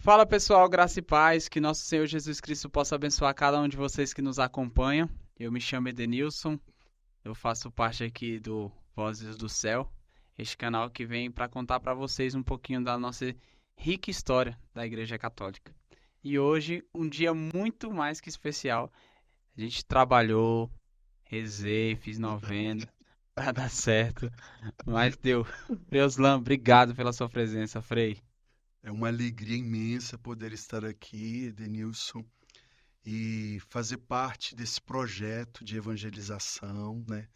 Fala pessoal, graça e paz, que nosso Senhor Jesus Cristo possa abençoar cada um de vocês que nos acompanham. Eu me chamo Edenilson, eu faço parte aqui do Vozes do Céu, este canal que vem para contar para vocês um pouquinho da nossa rica história da Igreja Católica. E hoje, um dia muito mais que especial. A gente trabalhou, rezei, fiz novena para dar certo, mas deu. Deuslan, obrigado pela sua presença, Frei. É uma alegria imensa poder estar aqui, Edenilson, e fazer parte desse projeto de evangelização, né,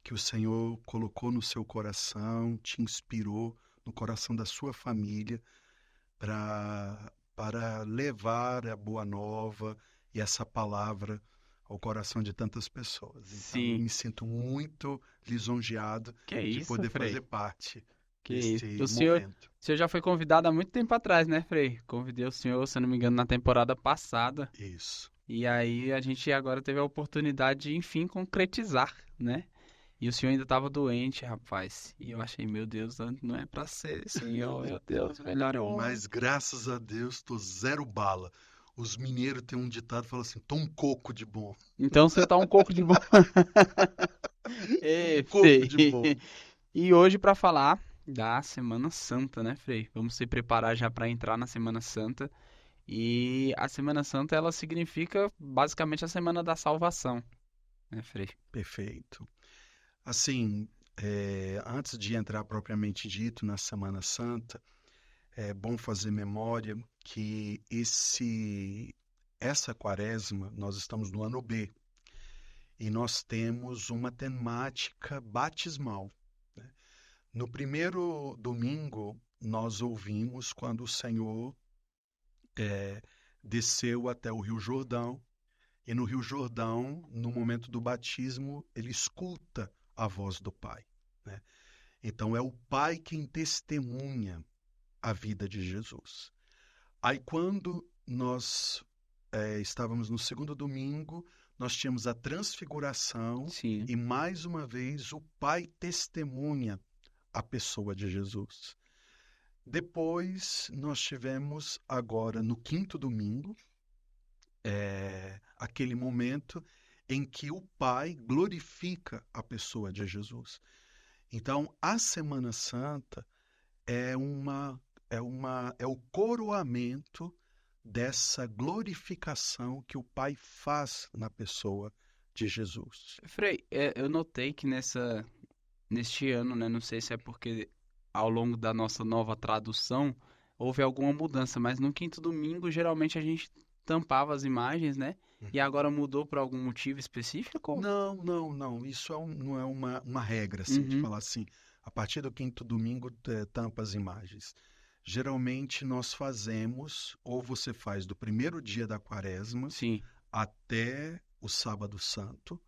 que o Senhor colocou no seu coração, te inspirou no coração da sua família para levar a boa nova e essa palavra ao coração de tantas pessoas. Então, eu Sim, me sinto muito lisonjeado que de isso, poder fazer Frei? parte Que isso. deste O momento. senhor já foi convidado há muito tempo atrás, né, Frei? Convidei o senhor, se eu não me engano, na temporada passada. Isso. E aí a gente agora teve a oportunidade de, enfim, concretizar, né? E o senhor ainda estava doente, rapaz. E eu achei, meu Deus, não é pra ser, senhor, meu Deus, melhor é um. Mas graças a Deus tô zero bala. Os mineiros têm um ditado que fala assim: tô um coco de bom. Então o senhor tá um coco de bom. Um Ei, coco Frei. de bom. E hoje para falar da Semana Santa, né, Frei? Vamos se preparar já para entrar na Semana Santa. E a Semana Santa, ela significa basicamente a Semana da Salvação, né, Frei? Perfeito. Assim, antes de entrar propriamente dito na Semana Santa, é bom fazer memória que essa quaresma, nós estamos no ano B e nós temos uma temática batismal, né? No primeiro domingo, nós ouvimos quando o Senhor eh, desceu até o Rio Jordão, e no Rio Jordão, no momento do batismo, ele escuta a voz do Pai, né? Então é o Pai quem testemunha a vida de Jesus. Aí quando nós estávamos no segundo domingo, nós tínhamos a transfiguração Sim. e mais uma vez o Pai testemunha a pessoa de Jesus. Depois nós tivemos agora no quinto domingo, aquele momento em que o Pai glorifica a pessoa de Jesus. Então, a Semana Santa é o coroamento dessa glorificação que o Pai faz na pessoa de Jesus. Frei, eu notei que neste ano, né, não sei se é porque ao longo da nossa nova tradução houve alguma mudança, mas no quinto domingo geralmente a gente tampava as imagens, né? E Uhum. agora mudou por algum motivo específico? Não, não, não. Isso não é uma regra, assim, de Uhum, falar assim, a partir do quinto domingo tampa as imagens. Geralmente nós fazemos, ou você faz do primeiro dia da quaresma sim, até o sábado santo,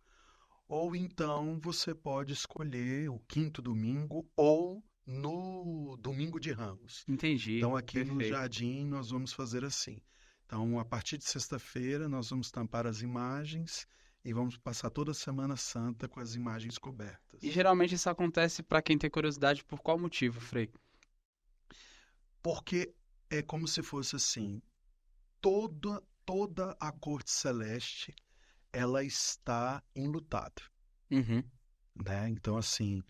ou então você pode escolher o quinto domingo ou no domingo de Ramos. entendi, Então, aqui no perfeito. jardim, nós vamos fazer assim. Então, a partir de sexta-feira, nós vamos tampar as imagens e vamos passar toda a Semana Santa com as imagens E cobertas. geralmente isso acontece para quem tem curiosidade por qual motivo, Frei? Porque é como se fosse assim, toda a corte celeste, ela está enlutada, Uhum, né? Então, assim,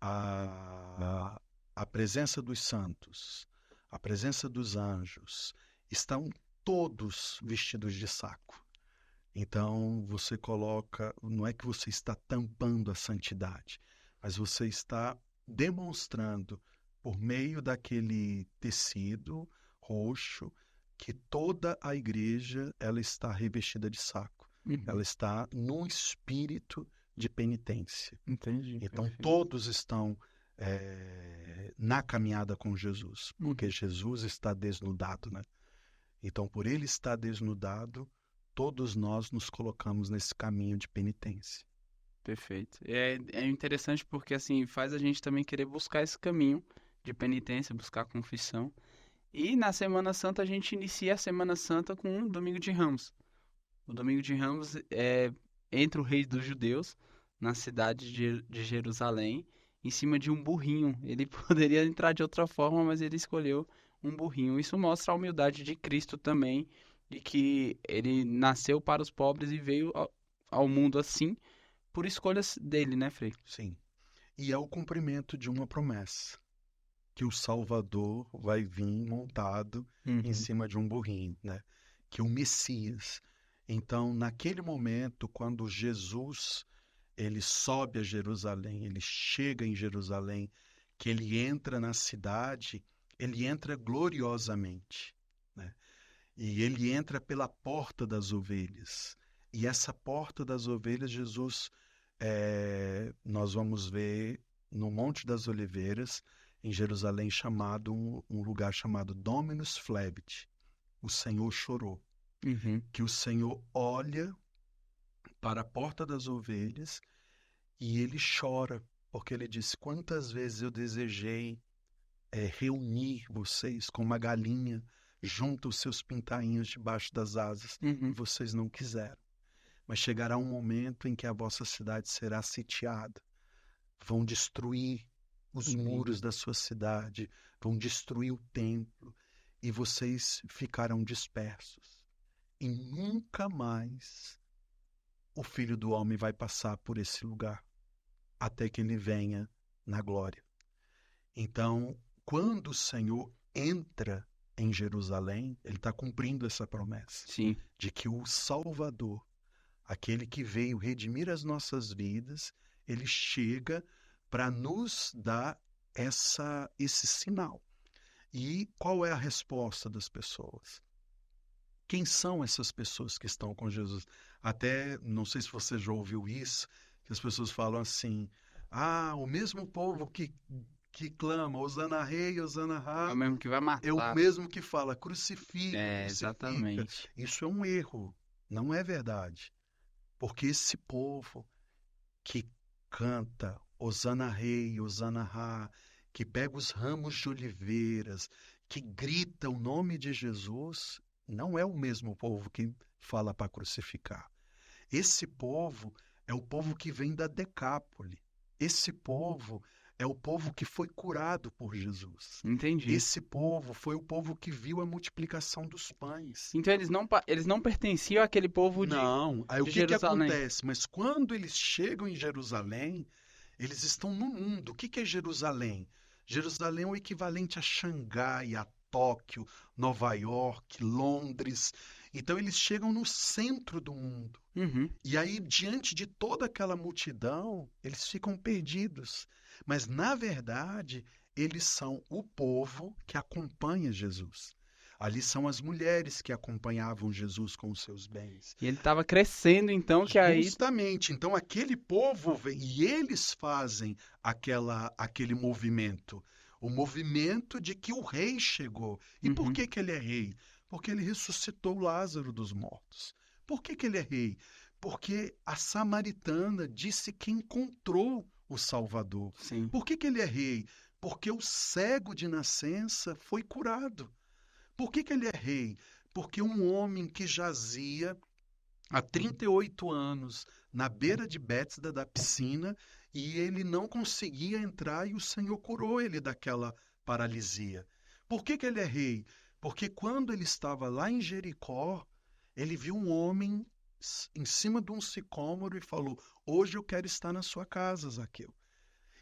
a presença dos santos, a presença dos anjos, estão todos vestidos de saco. Então você coloca, não é que você está tampando a santidade, mas você está demonstrando por meio daquele tecido roxo que toda a igreja ela está revestida de saco. uhum, Ela está num espírito de penitência. entendi, Então perfeito. todos estão na caminhada com Jesus, porque Uhum. Jesus está desnudado, né? Então, por ele estar desnudado, todos nós nos colocamos nesse caminho de penitência. Perfeito. É interessante porque assim faz a gente também querer buscar esse caminho de penitência, buscar confissão. E na Semana Santa a gente inicia a Semana Santa com o Domingo de Ramos. O Domingo de Ramos é entre o rei dos judeus na cidade de Jerusalém, em cima de um burrinho. Ele poderia entrar de outra forma, mas ele escolheu um burrinho. Isso mostra a humildade de Cristo também, de que ele nasceu para os pobres e veio ao mundo assim, por escolhas dele, né, Frei? Sim. E é o cumprimento de uma promessa, que o Salvador vai vir montado em Uhum. cima de um burrinho, né? Que o Messias. Então, naquele momento, quando Jesus ele sobe a Jerusalém, ele chega em Jerusalém, que ele entra na cidade, ele entra gloriosamente, né? E ele entra pela porta das ovelhas. E essa porta das ovelhas, Jesus, nós vamos ver no Monte das Oliveiras, em Jerusalém, chamado um lugar chamado Dominus Flebit. O Senhor chorou. Uhum. Que o Senhor olha para a porta das ovelhas e ele chora, porque ele diz: quantas vezes eu desejei reunir vocês como uma galinha junta os seus pintainhos debaixo das asas, e Uhum. vocês não quiseram. Mas chegará um momento em que a vossa cidade será sitiada. Vão destruir os Entendi. muros da sua cidade, vão destruir o templo, e vocês ficarão dispersos. E nunca mais o Filho do Homem vai passar por esse lugar, até que ele venha na glória. Então, quando o Senhor entra em Jerusalém, ele está cumprindo essa promessa Sim. de que o Salvador, aquele que veio redimir as nossas vidas, ele chega para nos dar esse sinal. E qual é a resposta das pessoas? Quem são essas pessoas que estão com Jesus? Até, não sei se você já ouviu isso, que as pessoas falam assim: ah, o mesmo povo que clama, Hosana Rei, Hosana É o Ra, mesmo que vai é o matar. mesmo que fala, crucifica, É, crucifica. exatamente. Isso é um erro, não é verdade. Porque esse povo que canta Hosana Rei, Hosana Ra, que pega os ramos de oliveiras, que grita o nome de Jesus, não é o mesmo povo que fala para crucificar. Esse povo é o povo que vem da Decápole. Esse povo é o povo que foi curado por Jesus. Entendi. Esse povo foi o povo que viu a multiplicação dos pães. Então eles não pertenciam àquele povo Não, aí o de que Jerusalém. acontece? Mas quando eles chegam em Jerusalém, eles estão no mundo. O que é Jerusalém? Jerusalém é o equivalente a Xangai, a Tóquio, Nova York, Londres. Então eles chegam no centro do mundo. Uhum. E aí, diante de toda aquela multidão, eles ficam perdidos. Mas, na verdade, eles são o povo que acompanha Jesus. Ali são as mulheres que acompanhavam Jesus com os seus bens. E ele estava crescendo, então, que aí. Justamente, então aquele povo vem e eles fazem aquele movimento, o movimento de que o rei chegou. E por Uhum. que que ele é rei? Porque ele ressuscitou Lázaro dos mortos. Por que que ele é rei? Porque a samaritana disse que encontrou o Salvador. Sim. Por que que ele é rei? Porque o cego de nascença foi curado. Por que que ele é rei? Porque um homem que jazia há 38 anos na beira de Bethesda, da piscina, e ele não conseguia entrar e o Senhor curou ele daquela paralisia. Por que que ele é rei? Porque quando ele estava lá em Jericó, ele viu um homem em cima de um sicômoro e falou: hoje eu quero estar na sua casa, Zaqueu.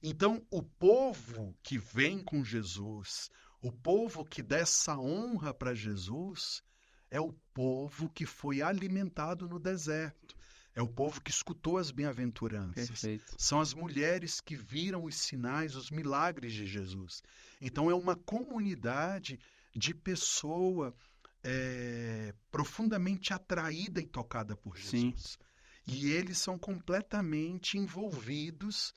Então, o povo que vem com Jesus, o povo que dá essa honra para Jesus, é o povo que foi alimentado no deserto. É o povo que escutou as bem-aventuranças. Perfeito. São as mulheres que viram os sinais, os milagres de Jesus. Então, é uma comunidade de pessoa profundamente atraída e tocada por Sim. Jesus. E eles são completamente envolvidos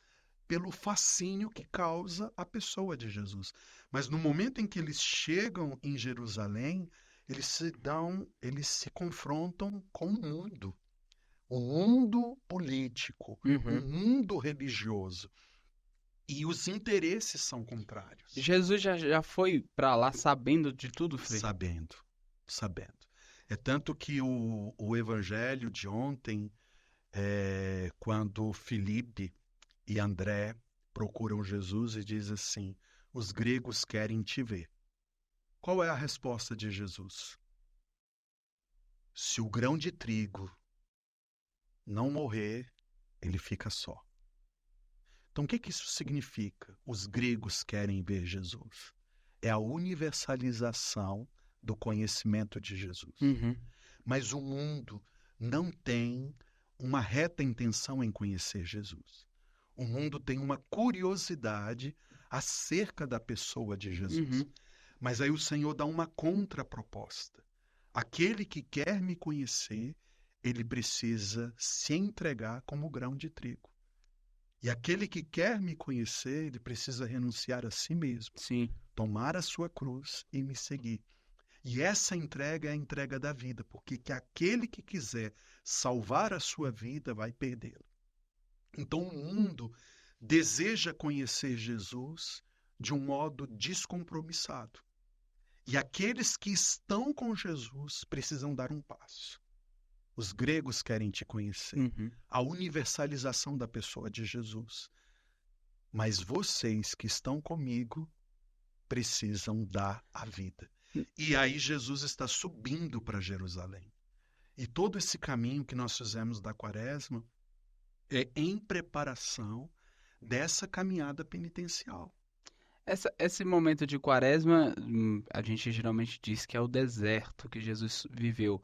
pelo fascínio que causa a pessoa de Jesus. Mas no momento em que eles chegam em Jerusalém, eles se confrontam com o mundo político, o Uhum. mundo religioso. E os interesses são contrários. Jesus já foi para lá sabendo de tudo, Frei? Sabendo, sabendo. É tanto que o evangelho de ontem, quando Filipe e André procuram Jesus e diz assim: os gregos querem te ver. Qual é a resposta de Jesus? Se o grão de trigo não morrer, ele fica só. Então, o que isso significa? Os gregos querem ver Jesus. É a universalização do conhecimento de Jesus. Uhum. Mas o mundo não tem uma reta intenção em conhecer Jesus. O mundo tem uma curiosidade acerca da pessoa de Jesus. Uhum. Mas aí o Senhor dá uma contraproposta. Aquele que quer me conhecer, ele precisa se entregar como grão de trigo. E aquele que quer me conhecer, ele precisa renunciar a si mesmo, Sim. tomar a sua cruz e me seguir. E essa entrega é a entrega da vida, porque aquele que quiser salvar a sua vida vai perdê-la. Então o mundo deseja conhecer Jesus de um modo descompromissado. E aqueles que estão com Jesus precisam dar um passo. Os gregos querem te conhecer. Uhum. A universalização da pessoa de Jesus. Mas vocês que estão comigo precisam dar a vida. E aí Jesus está subindo para Jerusalém. E todo esse caminho que nós fizemos da Quaresma é em preparação dessa caminhada penitencial. Esse momento de quaresma, a gente geralmente diz que é o deserto que Jesus viveu.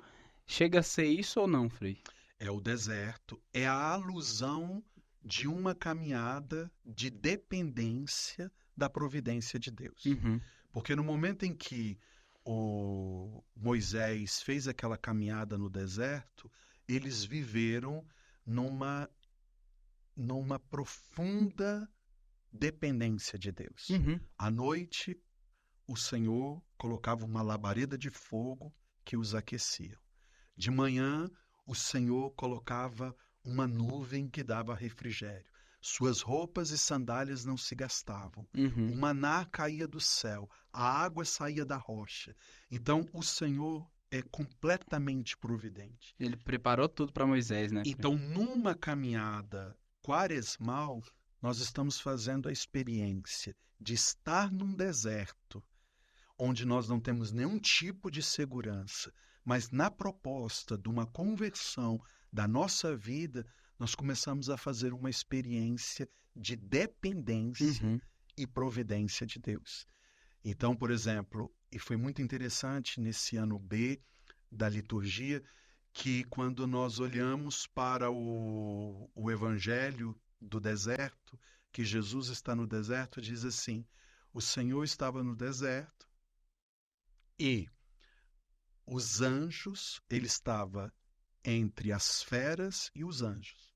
Chega a ser isso ou não, Frei? É o deserto, é a alusão de uma caminhada de dependência da providência de Deus. Uhum. Porque no momento em que o Moisés fez aquela caminhada no deserto, eles viveram numa profunda dependência de Deus. Uhum. À noite, o Senhor colocava uma labareda de fogo que os aquecia. De manhã, o Senhor colocava uma nuvem que dava refrigério. Suas roupas e sandálias não se gastavam. Uhum. O maná caía do céu, a água saía da rocha. Então, o Senhor é completamente providente. Ele preparou tudo para Moisés, né? Então, numa caminhada quaresmal, nós estamos fazendo a experiência de estar num deserto, onde nós não temos nenhum tipo de segurança, mas na proposta de uma conversão da nossa vida, nós começamos a fazer uma experiência de dependência Uhum. e providência de Deus. Então, por exemplo, e foi muito interessante nesse ano B da liturgia, que quando nós olhamos para o Evangelho do deserto, que Jesus está no deserto, diz assim: o Senhor estava no deserto e os anjos, ele estava entre as feras e os anjos.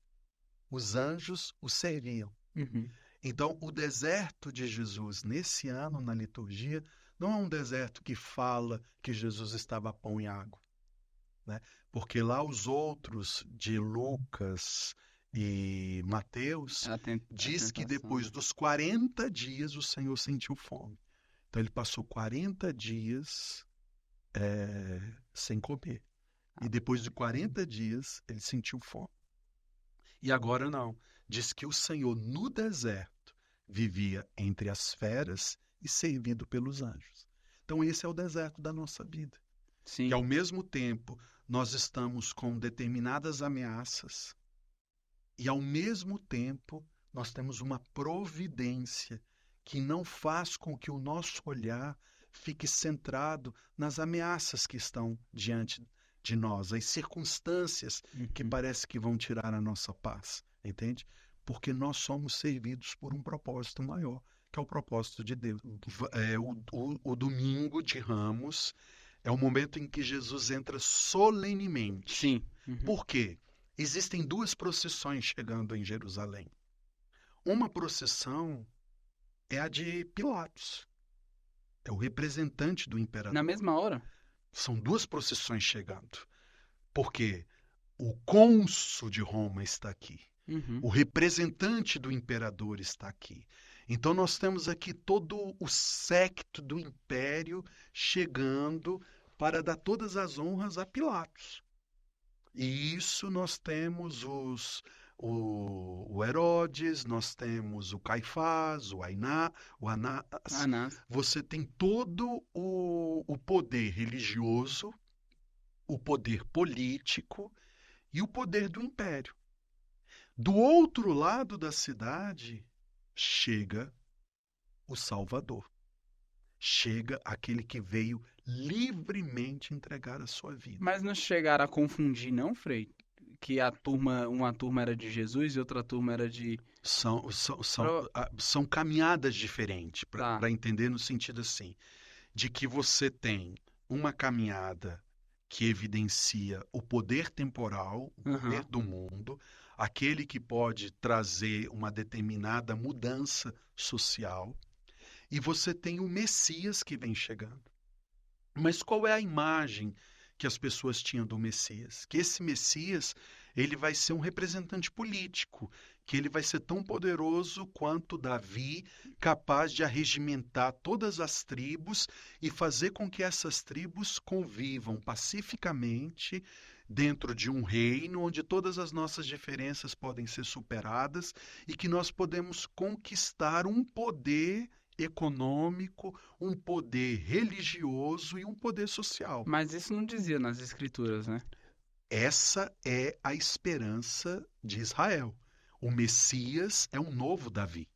Os anjos o serviam. Uhum. Então, o deserto de Jesus, nesse ano, na liturgia, não é um deserto que fala que Jesus estava a pão e água, né? Porque lá os outros de Lucas e Mateus diz que depois dos 40 dias o Senhor sentiu fome. Então ele passou 40 dias sem comer. E depois de 40 dias ele sentiu fome. E agora não. Diz que o Senhor no deserto vivia entre as feras e servido pelos anjos. Então esse é o deserto da nossa vida. Sim. Que ao mesmo tempo nós estamos com determinadas ameaças e ao mesmo tempo nós temos uma providência que não faz com que o nosso olhar fique centrado nas ameaças que estão diante de nós, as circunstâncias que parece que vão tirar a nossa paz, entende? Porque nós somos servidos por um propósito maior, que é o propósito de Deus. O domingo de Ramos é o momento em que Jesus entra solenemente. Sim. Uhum. Por quê? Existem duas procissões chegando em Jerusalém. Uma procissão é a de Pilatos. É o representante do imperador. Na mesma hora? São duas procissões chegando. Porque o cônsul de Roma está aqui. Uhum. O representante do imperador está aqui. Então nós temos aqui todo o séquito do império chegando para dar todas as honras a Pilatos. E isso nós temos o Herodes, nós temos o Caifás, o Anás. Anás. Você tem todo o poder religioso, o poder político e o poder do império. Do outro lado da cidade, chega o Salvador. Chega aquele que veio livremente entregar a sua vida. Mas não chegaram a confundir, não, Frei? Que uma turma era de Jesus e outra turma era de... São caminhadas diferentes, Tá. para entender no sentido assim, de que você tem uma caminhada que evidencia o poder temporal, o poder do mundo, aquele que pode trazer uma determinada mudança social, e você tem o Messias que vem chegando. Mas qual é a imagem que as pessoas tinham do Messias? Que esse Messias, ele vai ser um representante político, que ele vai ser tão poderoso quanto Davi, capaz de arregimentar todas as tribos e fazer com que essas tribos convivam pacificamente dentro de um reino onde todas as nossas diferenças podem ser superadas e que nós podemos conquistar um poder econômico, um poder religioso e um poder social. Mas isso não dizia nas escrituras, né? Essa é a esperança de Israel. O Messias é um novo Davi.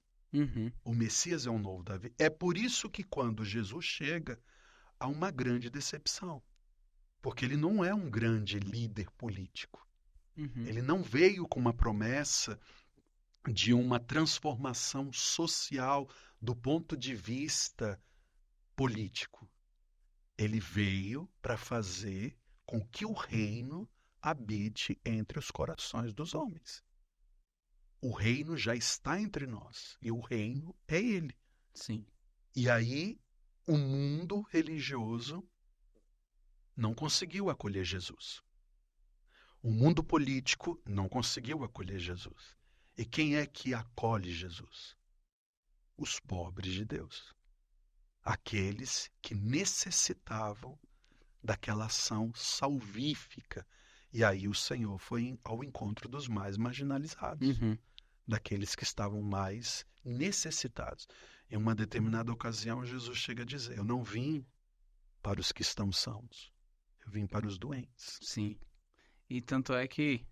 O Messias é um novo Davi. É por isso que quando Jesus chega, há uma grande decepção. Porque ele não é um grande líder político. Ele não veio com uma promessa de uma transformação social do ponto de vista político. Ele veio para fazer com que o reino habite entre os corações dos homens. O reino já está entre nós e o reino é ele. Sim. E aí o mundo religioso não conseguiu acolher Jesus. O mundo político não conseguiu acolher Jesus. E quem é que acolhe Jesus? Os pobres de Deus. Aqueles que necessitavam daquela ação salvífica. E aí o Senhor foi ao encontro dos mais marginalizados, daqueles que estavam mais necessitados. Em uma determinada ocasião, Jesus chega a dizer: eu não vim para os que estão sãos, eu vim para os doentes. Sim. E tanto é que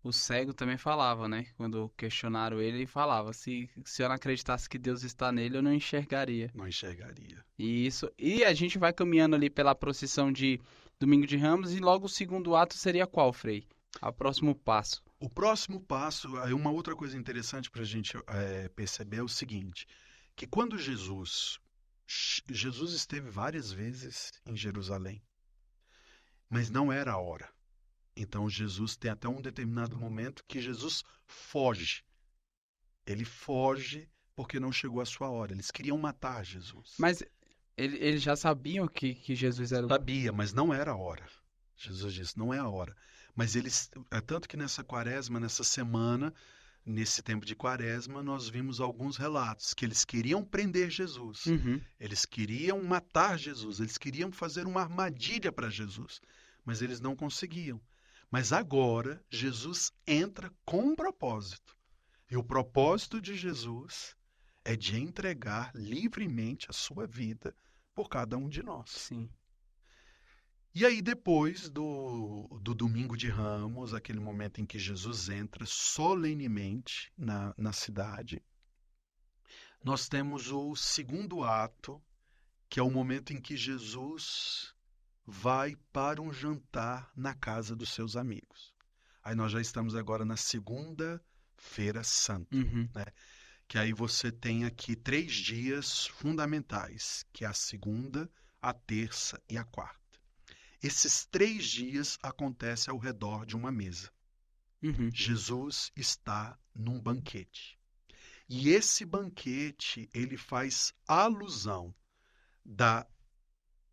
o cego também falava, né? Quando questionaram ele, ele falava: se eu não acreditasse que Deus está nele, eu não enxergaria. Não enxergaria. E a gente vai caminhando ali pela procissão de Domingo de Ramos e logo o segundo ato seria qual, Frei? O próximo passo. O próximo passo, aí uma outra coisa interessante para a gente perceber é o seguinte, que quando Jesus esteve várias vezes em Jerusalém, mas não era a hora. Então Jesus tem até um determinado momento que Jesus foge. Ele foge porque não chegou a sua hora. Eles queriam matar Jesus. Mas eles já sabiam que Jesus era o... Sabia, mas não era a hora. Jesus disse, não é a hora. Mas eles, tanto que nessa quaresma, nessa semana, nesse tempo de quaresma, nós vimos alguns relatos que eles queriam prender Jesus. Eles queriam matar Jesus. Eles queriam fazer uma armadilha para Jesus. Mas eles não conseguiam. Mas agora, Jesus entra com um propósito. E o propósito de Jesus é de entregar livremente a sua vida por cada um de nós. Sim. E aí, depois do Domingo de Ramos, aquele momento em que Jesus entra solenemente na cidade, nós temos o segundo ato, que é o momento em que Jesus vai para um jantar na casa dos seus amigos. Aí nós já estamos agora na Segunda-feira Santa, né? Que aí você tem aqui 3 dias fundamentais, que é a segunda, a terça e a quarta. Esses 3 dias acontecem ao redor de uma mesa. Jesus está num banquete. E esse banquete, ele faz alusão da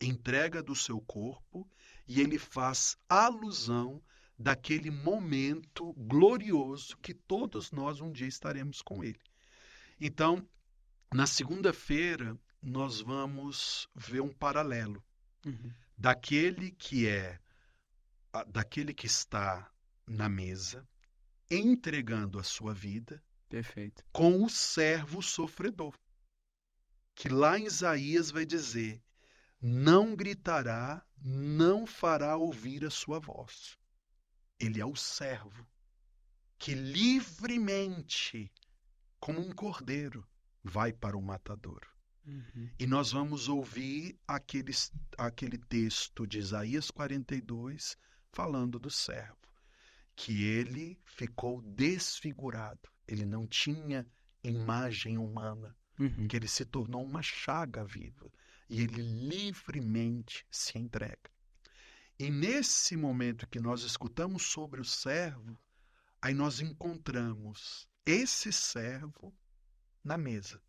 entrega do seu corpo e ele faz alusão daquele momento glorioso que todos nós um dia estaremos com ele. Então, na segunda-feira, nós vamos ver um paralelo daquele que está na mesa entregando a sua vida Perfeito. com o servo sofredor, que lá em Isaías vai dizer: não gritará, não fará ouvir a sua voz. Ele é o servo que livremente, como um cordeiro, vai para o matadouro. Uhum. E nós vamos ouvir aquele texto de Isaías 42 falando do servo, que ele ficou desfigurado, ele não tinha imagem humana, Uhum. que ele se tornou uma chaga viva e ele livremente se entrega. E nesse momento que nós escutamos sobre o servo, aí nós encontramos esse servo na mesa.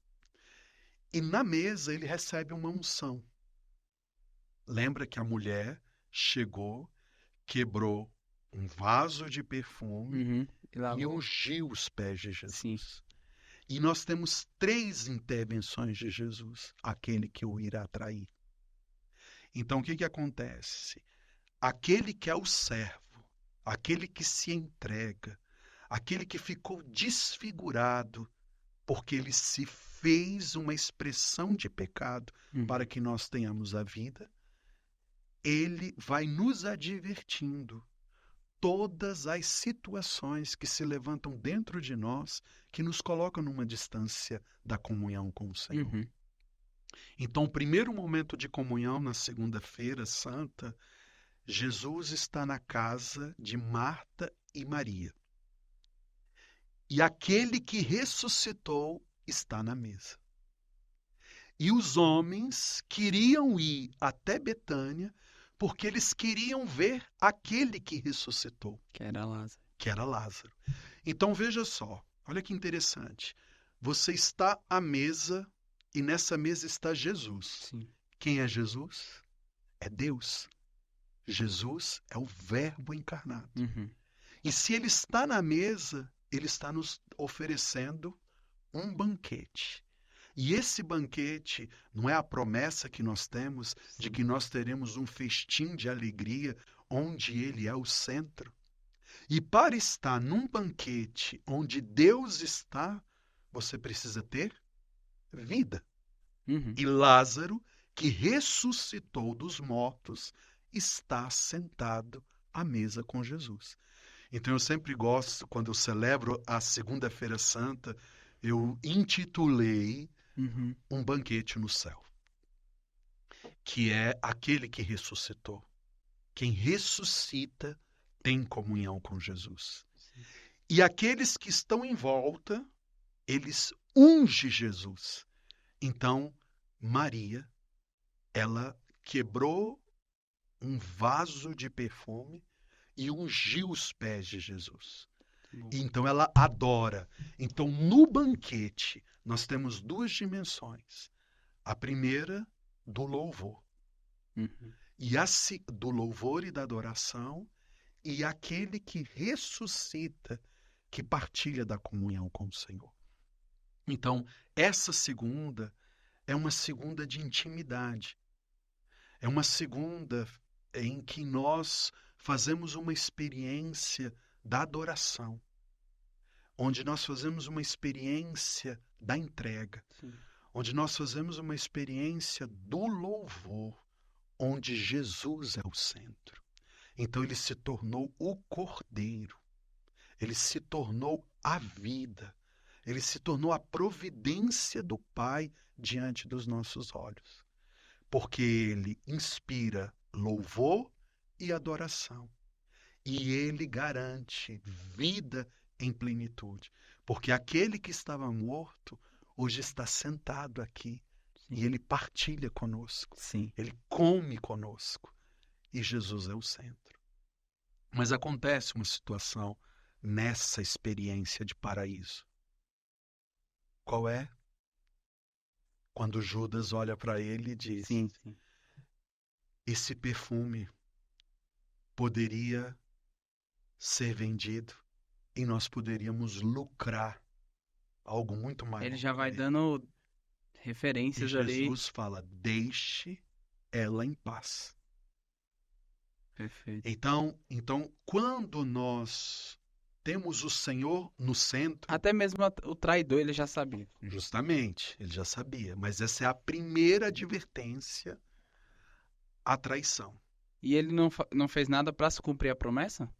E na mesa ele recebe uma unção. Lembra que a mulher chegou, quebrou um vaso de perfume Uhum. E lá, e ungiu os pés de sim. Jesus. E nós temos 3 intervenções de Jesus, aquele que o irá trair. Então, o que acontece? Aquele que é o servo, aquele que se entrega, aquele que ficou desfigurado, porque ele se fez uma expressão de pecado para que nós tenhamos a vida, ele vai nos advertindo todas as situações que se levantam dentro de nós, que nos colocam numa distância da comunhão com o Senhor. Uhum. Então, o primeiro momento de comunhão na segunda-feira santa, Jesus está na casa de Marta e Maria. E aquele que ressuscitou está na mesa. E os homens queriam ir até Betânia porque eles queriam ver aquele que ressuscitou, Que era Lázaro. que era Lázaro. Então veja só, olha que interessante. Você está à mesa e nessa mesa está Jesus. Sim. Quem é Jesus? É Deus. Jesus é o Verbo encarnado. Uhum. E se ele está na mesa, ele está nos oferecendo um banquete. E esse banquete não é a promessa que nós temos de que nós teremos um festim de alegria onde ele é o centro. E para estar num banquete onde Deus está, você precisa ter vida. Uhum. E Lázaro, que ressuscitou dos mortos, está sentado à mesa com Jesus. Então eu sempre gosto, quando eu celebro a Segunda-feira Santa, eu intitulei Uhum. um banquete no céu, que é aquele que ressuscitou. Quem ressuscita tem comunhão com Jesus. Sim. E aqueles que estão em volta, eles ungem Jesus. Então, Maria, ela quebrou um vaso de perfume e ungiu os pés de Jesus. E então ela adora. Então, no banquete, nós temos 2 dimensões. A primeira, do louvor. Uhum. E do louvor e da adoração, e aquele que ressuscita, que partilha da comunhão com o Senhor. Então, essa segunda é uma segunda de intimidade. É uma segunda em que nós fazemos uma experiência da adoração, onde nós fazemos uma experiência da entrega, Sim. onde nós fazemos uma experiência do louvor, onde Jesus é o centro. Então ele se tornou o Cordeiro, ele se tornou a vida, ele se tornou a providência do Pai diante dos nossos olhos, porque ele inspira louvor e adoração. E ele garante vida em plenitude, porque aquele que estava morto hoje está sentado aqui. Sim. E ele partilha conosco, Sim. ele come conosco. E Jesus é o centro. Mas acontece uma situação nessa experiência de paraíso. Qual é? Quando Judas olha para ele e diz: Sim, sim. esse perfume poderia ser vendido e nós poderíamos lucrar algo muito maior. Ele já vai com ele. dando E referências ali. Jesus fala: deixe ela em paz. Perfeito. Então, quando nós temos o Senhor no centro. Até mesmo o traidor ele já sabia. Justamente, ele já sabia. Mas essa é a primeira advertência à traição. E ele não fez nada para se cumprir a promessa?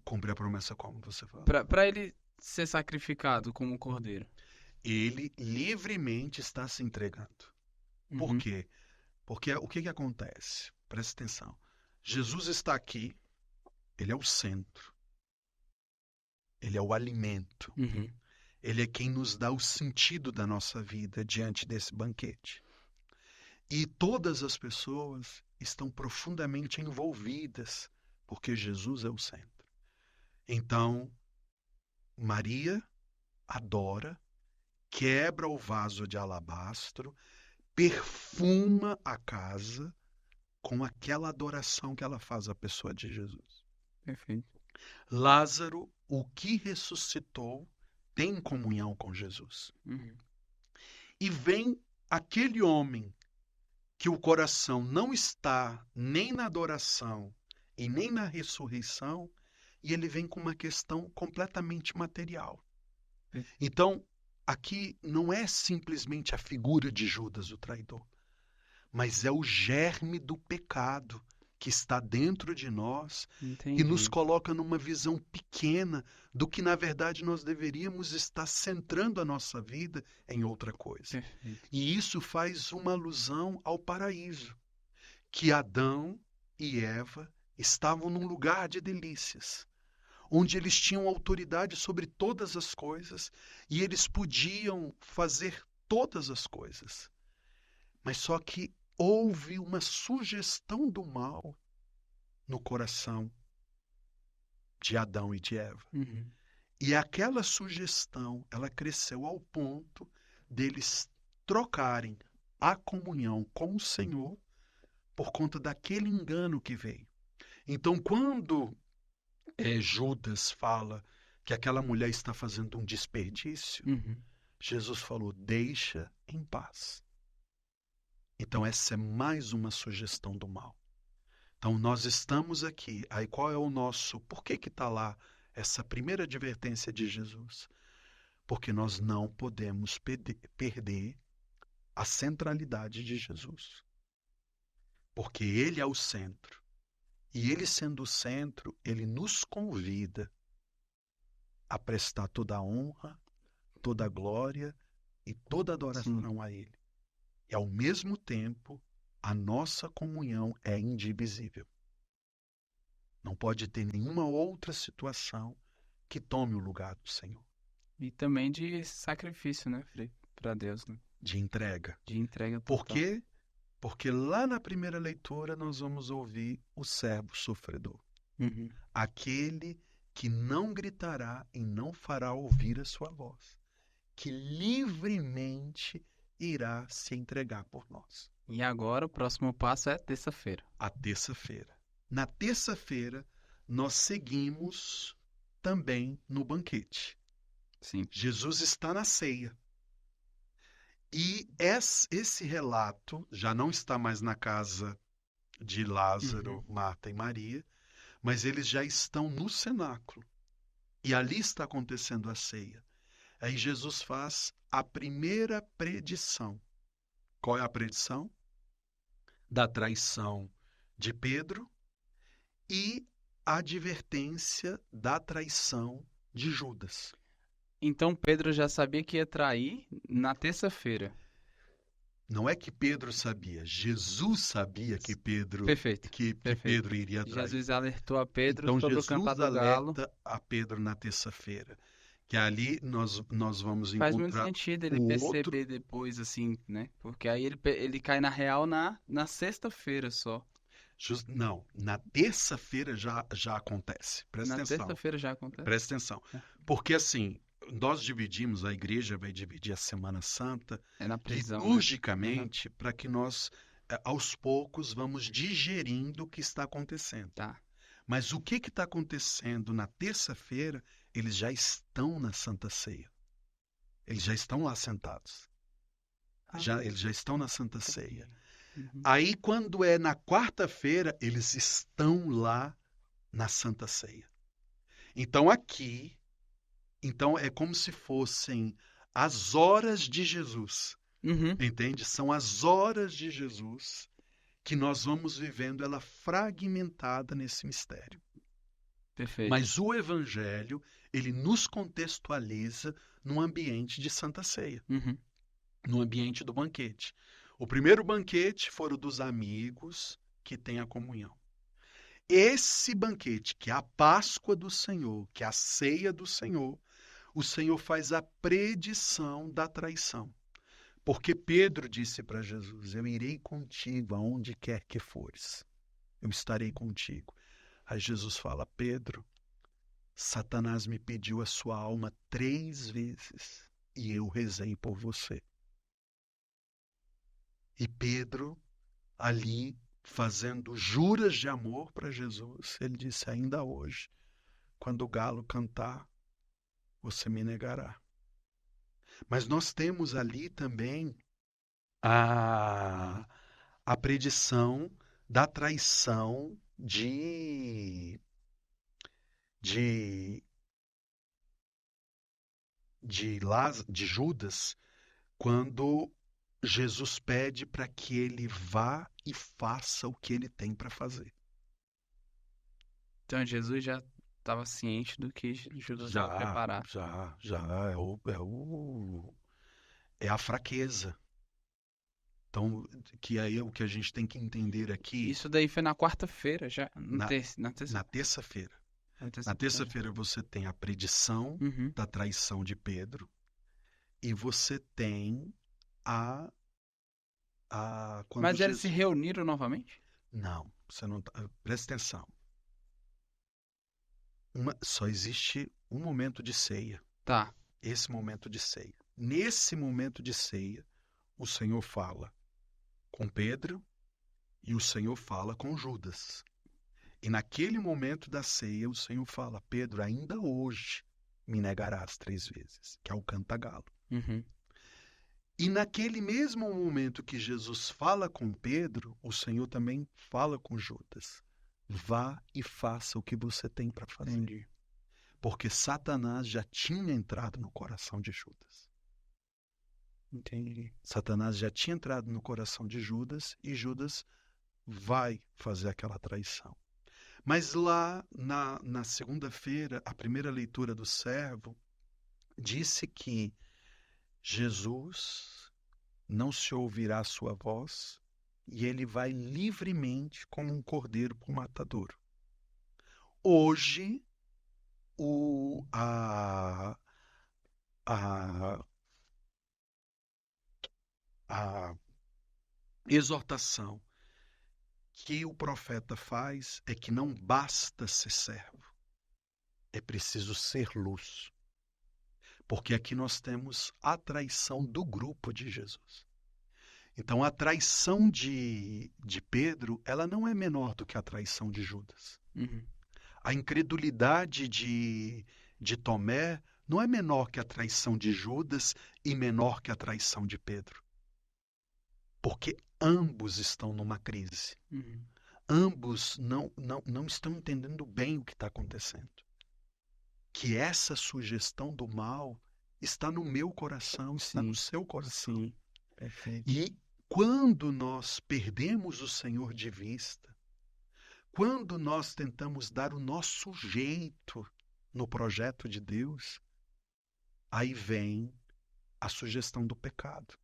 Cumprir a promessa como você fala? Para ele ser sacrificado como um cordeiro. Ele livremente está se entregando. Por Uhum. quê? Porque o que acontece? Presta atenção. Jesus está aqui, ele é o centro. Ele é o alimento. Uhum. Ele é quem nos dá o sentido da nossa vida diante desse banquete. E todas as pessoas estão profundamente envolvidas, porque Jesus é o centro. Então, Maria adora, quebra o vaso de alabastro, perfuma a casa com aquela adoração que ela faz à pessoa de Jesus. Perfeito. Lázaro, o que ressuscitou, tem comunhão com Jesus. Uhum. E vem aquele homem que o coração não está nem na adoração e nem na ressurreição, e ele vem com uma questão completamente material. Então, aqui não é simplesmente a figura de Judas, o traidor, mas é o germe do pecado que está dentro de nós, que nos Entendi. coloca numa visão pequena do que, na verdade, nós deveríamos estar centrando a nossa vida em outra coisa. Perfeito. E isso faz uma alusão ao paraíso, que Adão e Eva estavam num lugar de delícias, onde eles tinham autoridade sobre todas as coisas e eles podiam fazer todas as coisas. Mas só que houve uma sugestão do mal no coração de Adão e de Eva. Uhum. E aquela sugestão, ela cresceu ao ponto deles trocarem a comunhão com o Senhor por conta daquele engano que veio. Então, quando Judas fala que aquela mulher está fazendo um desperdício, Uhum. Jesus falou, deixa em paz. Então, essa é mais uma sugestão do mal. Então, nós estamos aqui. Aí, qual é o nosso... Por que está lá essa primeira advertência de Jesus? Porque nós não podemos perder a centralidade de Jesus. Porque ele é o centro. E ele sendo o centro, ele nos convida a prestar toda a honra, toda a glória e toda a adoração a ele. E ao mesmo tempo, a nossa comunhão é indivisível. Não pode ter nenhuma outra situação que tome o lugar do Senhor. E também de sacrifício, né, Frei? Para Deus, né? De entrega. De entrega Por total. quê? Porque lá na primeira leitura nós vamos ouvir o servo sofredor. Uhum. Aquele que não gritará e não fará ouvir a sua voz. Que livremente irá se entregar por nós. E agora o próximo passo é terça-feira. A terça-feira. Na terça-feira, nós seguimos também no banquete. Sim. Jesus está na ceia. E esse relato já não está mais na casa de Lázaro, Marta e Maria, mas eles já estão no cenáculo. E ali está acontecendo a ceia. Aí Jesus faz a primeira predição. Qual é a predição? Da traição de Pedro e a advertência da traição de Judas. Então Pedro já sabia que ia trair na terça-feira. Não é que Pedro sabia, Jesus sabia que Pedro, Perfeito. que Pedro iria trair. Jesus alertou a Pedro Então sobre o Jesus cantar do galo. alerta a Pedro na terça-feira, que ali nós vamos Faz muito encontrar sentido ele o perceber outro... depois, assim, né? Porque aí ele cai na real na sexta-feira só. Não, na terça-feira já acontece. Presta Na atenção. terça-feira já acontece. Presta atenção. Porque assim, nós dividimos, a igreja vai dividir a Semana Santa É na prisão, né? liturgicamente para que nós, aos poucos, vamos digerindo o que está acontecendo. Tá. Mas o que está acontecendo na terça-feira, eles já estão na Santa Ceia. Eles já estão lá sentados. Eles já estão na Santa Ceia. Uhum. Aí, quando é na quarta-feira, eles estão lá na Santa Ceia. Então aqui, então é como se fossem as horas de Jesus, Uhum. entende? São as horas de Jesus que nós vamos vivendo ela fragmentada nesse mistério. Perfeito. Mas o Evangelho, ele nos contextualiza num ambiente de Santa Ceia, Uhum. no ambiente do banquete. O primeiro banquete foi o dos amigos que têm a comunhão. Esse banquete, que é a Páscoa do Senhor, que é a ceia do Senhor, o Senhor faz a predição da traição. Porque Pedro disse para Jesus: eu irei contigo aonde quer que fores. Eu estarei contigo. Aí Jesus fala: Pedro, Satanás me pediu a sua alma 3 vezes e eu rezei por você. E Pedro, ali, fazendo juras de amor para Jesus, ele disse: ainda hoje, quando o galo cantar, você me negará. Mas nós temos ali também a, a predição da traição de, de Judas, quando Jesus pede para que ele vá e faça o que ele tem para fazer. Então Jesus já estava ciente do que Judas estava Já, preparado. já, é a fraqueza. Então, que aí é o que a gente tem que entender aqui Isso daí foi na quarta-feira, já. Na na, terça. Na terça. na terça-feira. Na Na terça-feira. terça-feira você tem a predição Uhum. da traição de Pedro e você tem quando Mas eles se Jesus... reuniram novamente? Não, você não tá... Presta atenção. Só existe um momento de ceia. Tá. Esse momento de ceia. Nesse momento de ceia, o Senhor fala com Pedro e o Senhor fala com Judas. E naquele momento da ceia, o Senhor fala: Pedro, ainda hoje me negarás 3 vezes, que é o canta-galo. Uhum. E naquele mesmo momento que Jesus fala com Pedro, o Senhor também fala com Judas: vá e faça o que você tem para fazer. Entendi. Porque Satanás já tinha entrado no coração de Judas. Entendi. Satanás já tinha entrado no coração de Judas e Judas vai fazer aquela traição. Mas lá na segunda-feira, a primeira leitura do servo disse que Jesus não se ouvirá a sua voz e ele vai livremente como um cordeiro para o matadouro. Hoje, a, a exortação que o profeta faz é que não basta ser servo, é preciso ser luz. Porque aqui nós temos a traição do grupo de Jesus. Então a traição de Pedro, ela não é menor do que a traição de Judas. Uhum. A incredulidade de Tomé não é menor que a traição de Judas e menor que a traição de Pedro. Porque ambos estão numa crise. Uhum. Ambos não estão entendendo bem o que está acontecendo. Que essa sugestão do mal está no meu coração, está no seu coração. Sim. Perfeito. E quando nós perdemos o Senhor de vista, quando nós tentamos dar o nosso jeito no projeto de Deus, aí vem a sugestão do pecado.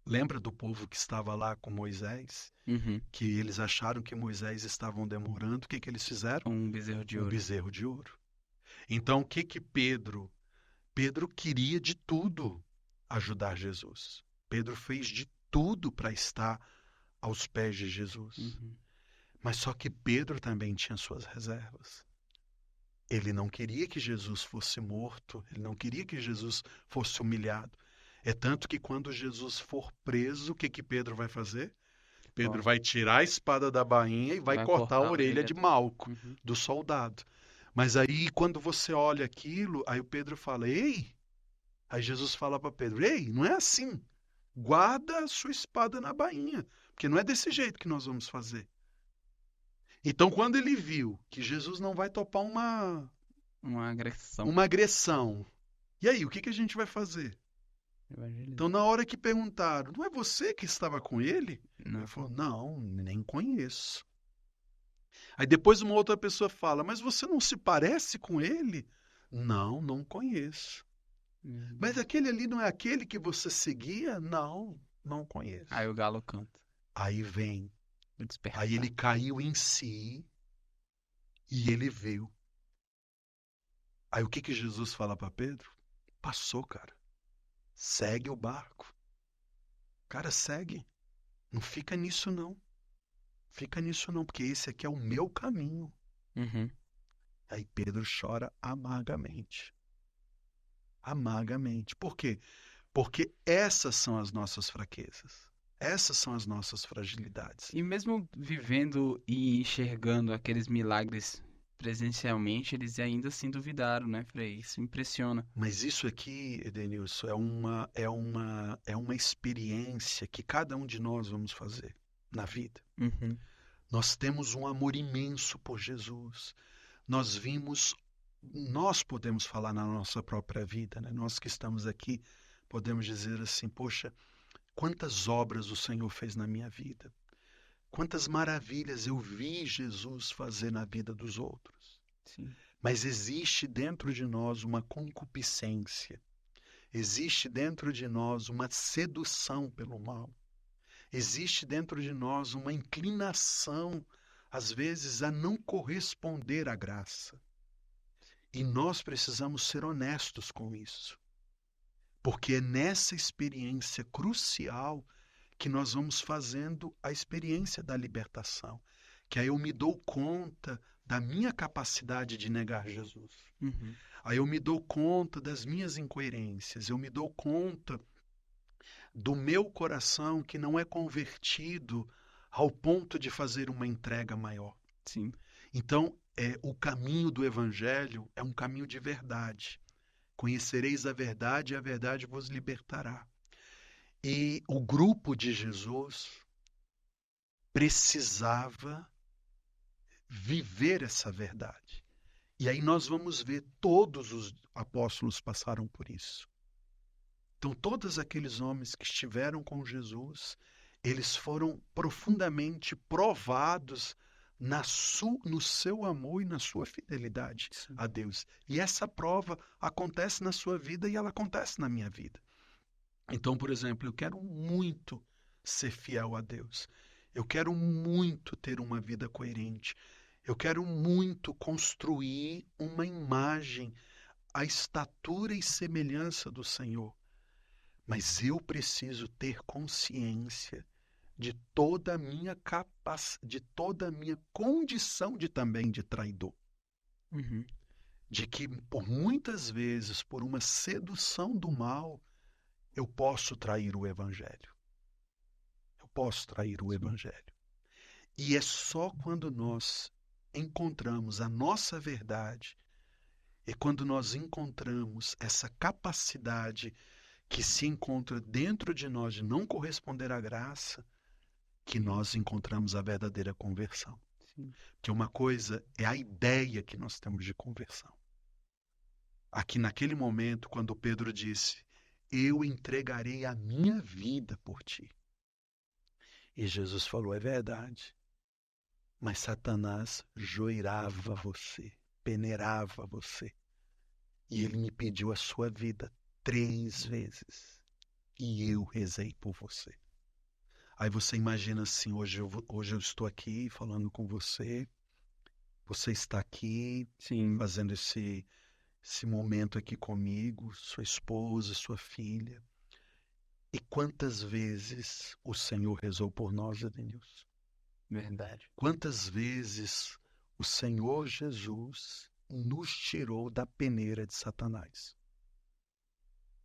Lembra do povo que estava lá com Moisés? Uhum. Que eles acharam que Moisés estavam demorando. O que eles fizeram? Um bezerro de Um ouro. bezerro de ouro. Então, o que Pedro? Pedro queria de tudo ajudar Jesus. Pedro fez de tudo para estar aos pés de Jesus. Uhum. Mas só que Pedro também tinha suas reservas. Ele não queria que Jesus fosse morto, ele não queria que Jesus fosse humilhado. É tanto que quando Jesus for preso, o que Pedro vai fazer? Pedro vai tirar a espada da bainha e vai cortar a orelha de Malco, Uhum. do soldado. Mas aí, quando você olha aquilo, aí o Pedro fala: ei! Aí Jesus fala para Pedro: ei, não é assim. Guarda a sua espada na bainha, porque não é desse jeito que nós vamos fazer. Então, quando ele viu que Jesus não vai topar Uma agressão. uma agressão. E aí, o que que a gente vai fazer? Evangelismo. Então, na hora que perguntaram, não é você que estava com ele? Não. Ele falou, não, nem conheço. Aí depois uma outra pessoa fala, mas você não se parece com ele? Não, não conheço. Mas aquele ali não é aquele que você seguia? Não, não conheço. Aí o galo canta. Aí vem, O despertar. aí ele caiu em si e ele viu. Aí o que que Jesus fala para Pedro? Passou, cara. Segue o barco. Cara, segue. Não fica nisso não. Fica nisso não, porque esse aqui é o meu caminho. Uhum. Aí Pedro chora amargamente. Amargamente. Por quê? Porque essas são as nossas fraquezas. Essas são as nossas fragilidades. E mesmo vivendo e enxergando aqueles milagres presencialmente, eles ainda assim duvidaram, né, Frei? Isso impressiona. Mas isso aqui, Edenilson, é uma experiência que cada um de nós vamos fazer na vida. Uhum. Nós temos um amor imenso por Jesus. Nós podemos falar na nossa própria vida, né? Nós que estamos aqui, podemos dizer assim, poxa, quantas obras o Senhor fez na minha vida. Quantas maravilhas eu vi Jesus fazer na vida dos outros. Sim. Mas existe dentro de nós uma concupiscência. Existe dentro de nós uma sedução pelo mal. Existe dentro de nós uma inclinação, às vezes, a não corresponder à graça. E nós precisamos ser honestos com isso. Porque é nessa experiência crucial que nós vamos fazendo a experiência da libertação. Que aí eu me dou conta da minha capacidade de negar Jesus. Uhum. Aí eu me dou conta das minhas incoerências. Eu me dou conta do meu coração que não é convertido ao ponto de fazer uma entrega maior. Sim. Então, o caminho do Evangelho é um caminho de verdade. Conhecereis a verdade e a verdade vos libertará. E o grupo de Jesus precisava viver essa verdade. E aí nós vamos ver, todos os apóstolos passaram por isso. Então, todos aqueles homens que estiveram com Jesus, eles foram profundamente provados no seu amor e na sua fidelidade Sim. a Deus. E essa prova acontece na sua vida e ela acontece na minha vida. Então, por exemplo, eu quero muito ser fiel a Deus. Eu quero muito ter uma vida coerente. Eu quero muito construir uma imagem, a estatura e semelhança do Senhor. Mas eu preciso ter consciência de toda a minha de toda a minha condição de traidor. Uhum. De que por muitas vezes, por uma sedução do mal, eu posso trair o Evangelho. Eu posso trair o Evangelho. E é só quando nós encontramos a nossa verdade, e quando nós encontramos essa capacidade que se encontra dentro de nós de não corresponder à graça, que nós encontramos a verdadeira conversão. Sim. Que uma coisa é a ideia que nós temos de conversão. Aqui naquele momento, quando Pedro disse, eu entregarei a minha vida por ti. E Jesus falou, é verdade. Mas Satanás joirava você, peneirava você. E ele me pediu a sua vida 3 vezes. E eu rezei por você. Aí você imagina assim, hoje eu estou aqui falando com você. Você está aqui, Sim. fazendo esse momento aqui comigo, sua esposa, sua filha. E quantas vezes o Senhor rezou por nós, Edenilson? Verdade. Quantas vezes o Senhor Jesus nos tirou da peneira de Satanás?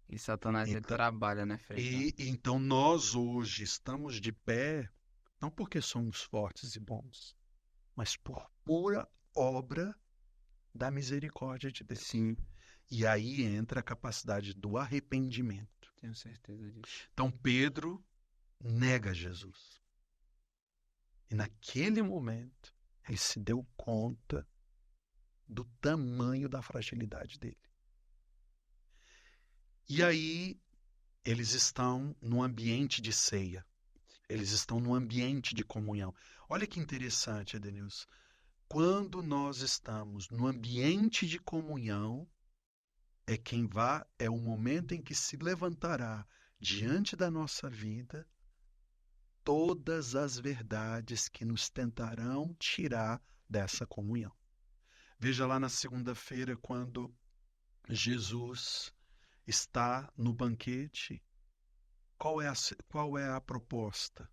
E Satanás ele Então, trabalha, né, Frei? e então nós hoje estamos de pé, não porque somos fortes e bons, mas por pura obra da misericórdia de Deus. Sim, E aí entra a capacidade do arrependimento. tenho certeza disso. Então Pedro nega Jesus. E naquele momento ele se deu conta do tamanho da fragilidade dele. E aí, eles estão num ambiente de ceia. Eles estão num ambiente de comunhão. Olha que interessante, Edenilson. Quando nós estamos no ambiente de comunhão, é o momento em que se levantará diante da nossa vida todas as verdades que nos tentarão tirar dessa comunhão. Veja lá na segunda-feira, quando Jesus está no banquete, qual é a proposta?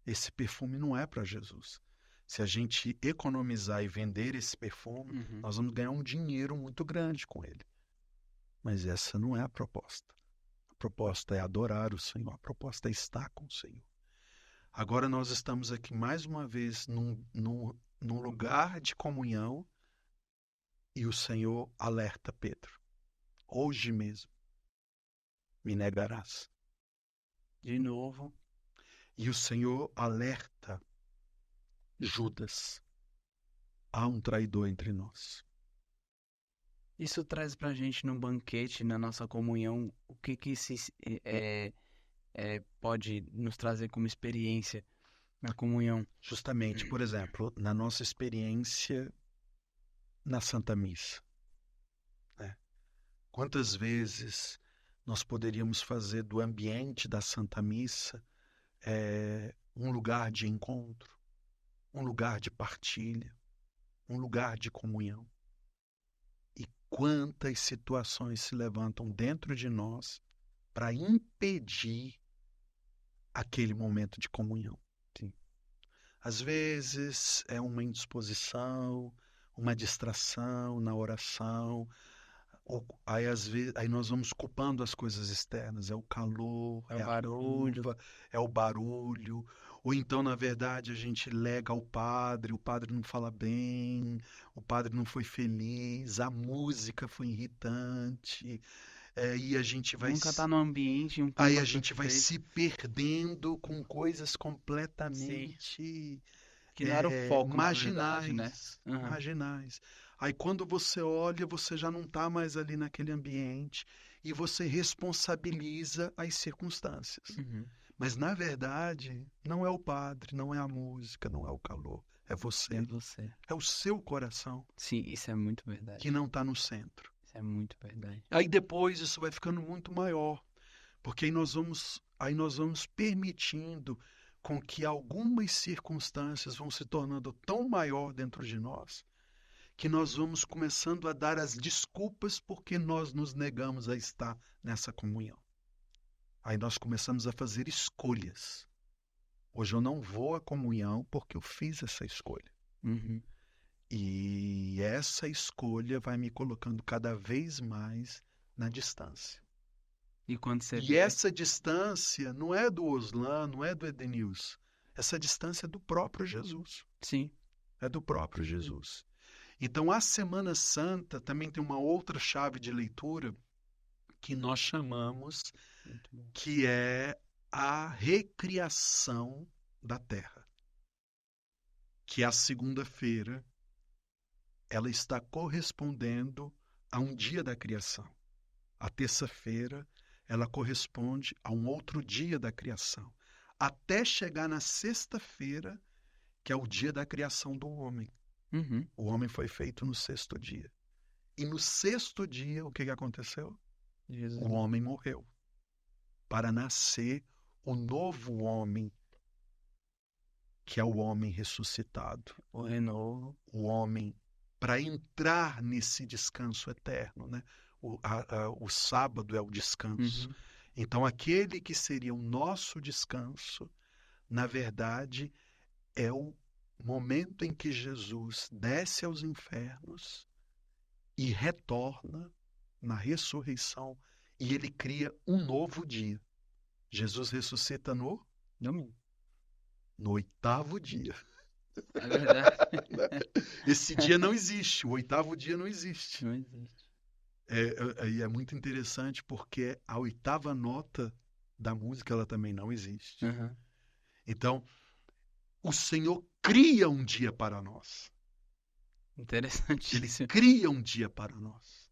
Esse perfume não é para Jesus. Se a gente economizar e vender esse perfume, nós vamos ganhar um dinheiro muito grande com ele. Mas essa não é a proposta. A proposta é adorar o Senhor. A proposta é estar com o Senhor. Agora nós estamos aqui mais uma vez num lugar de comunhão e o Senhor alerta Pedro. Hoje mesmo me negarás. De novo. E o Senhor alerta Judas. Há um traidor entre nós. Isso traz pra gente no banquete, na nossa comunhão, o que pode nos trazer como experiência na comunhão? Justamente, por exemplo, na nossa experiência na Santa Missa. Né? Quantas vezes nós poderíamos fazer do ambiente da Santa Missa um lugar de encontro, um lugar de partilha, um lugar de comunhão. E quantas situações se levantam dentro de nós para impedir aquele momento de comunhão. Sim. Às vezes é uma indisposição, uma distração na oração. Aí nós vamos culpando as coisas externas, é o calor, É o barulho. A chuva, é o barulho. Ou então, na verdade, a gente lega ao padre, o padre não fala bem, o padre não foi feliz, a música foi irritante. E a gente vai Nunca tá no ambiente. Aí a gente vai se perdendo com coisas completamente que não era o foco, marginais, na verdade, né? Marginais. Aí quando você olha, você já não está mais ali naquele ambiente e você responsabiliza as circunstâncias. Mas, na verdade, não é o padre, não é a música, não é o calor. É você. É você. É o seu coração. Sim, isso é muito verdade. Que não está no centro. Isso é muito verdade. Aí depois isso vai ficando muito maior. Porque aí nós vamos permitindo com que algumas circunstâncias vão se tornando tão maior dentro de nós, que nós vamos começando a dar as desculpas porque nós nos negamos a estar nessa comunhão. Aí nós começamos a fazer escolhas. Hoje eu não vou à comunhão porque eu fiz essa escolha. E essa escolha vai me colocando cada vez mais na distância. E essa distância não é do Oslan, não é do Edenilson. Essa distância é do próprio Jesus. Sim. É do próprio Jesus. Então, a Semana Santa também tem uma outra chave de leitura que nós chamamos que é a recriação da terra. Que a segunda-feira ela está correspondendo a um dia da criação. A terça-feira ela corresponde a um outro dia da criação. Até chegar na sexta-feira, que é o dia da criação do homem. O homem foi feito no sexto dia. E no sexto dia, o que aconteceu? O homem morreu. Para nascer o novo homem, que é o homem ressuscitado. O renovo. O homem, para entrar nesse descanso eterno, né? O sábado é o descanso. Então, aquele que seria o nosso descanso, na verdade, é o momento em que Jesus desce aos infernos e retorna na ressurreição e ele cria um novo dia. Jesus ressuscita no domingo. No oitavo dia. É verdade. Esse dia não existe, o oitavo dia não existe. Não existe. É muito interessante porque a oitava nota da música ela também não existe. Então, o Senhor cria um dia para nós. Ele Interessantíssimo. cria um dia para nós.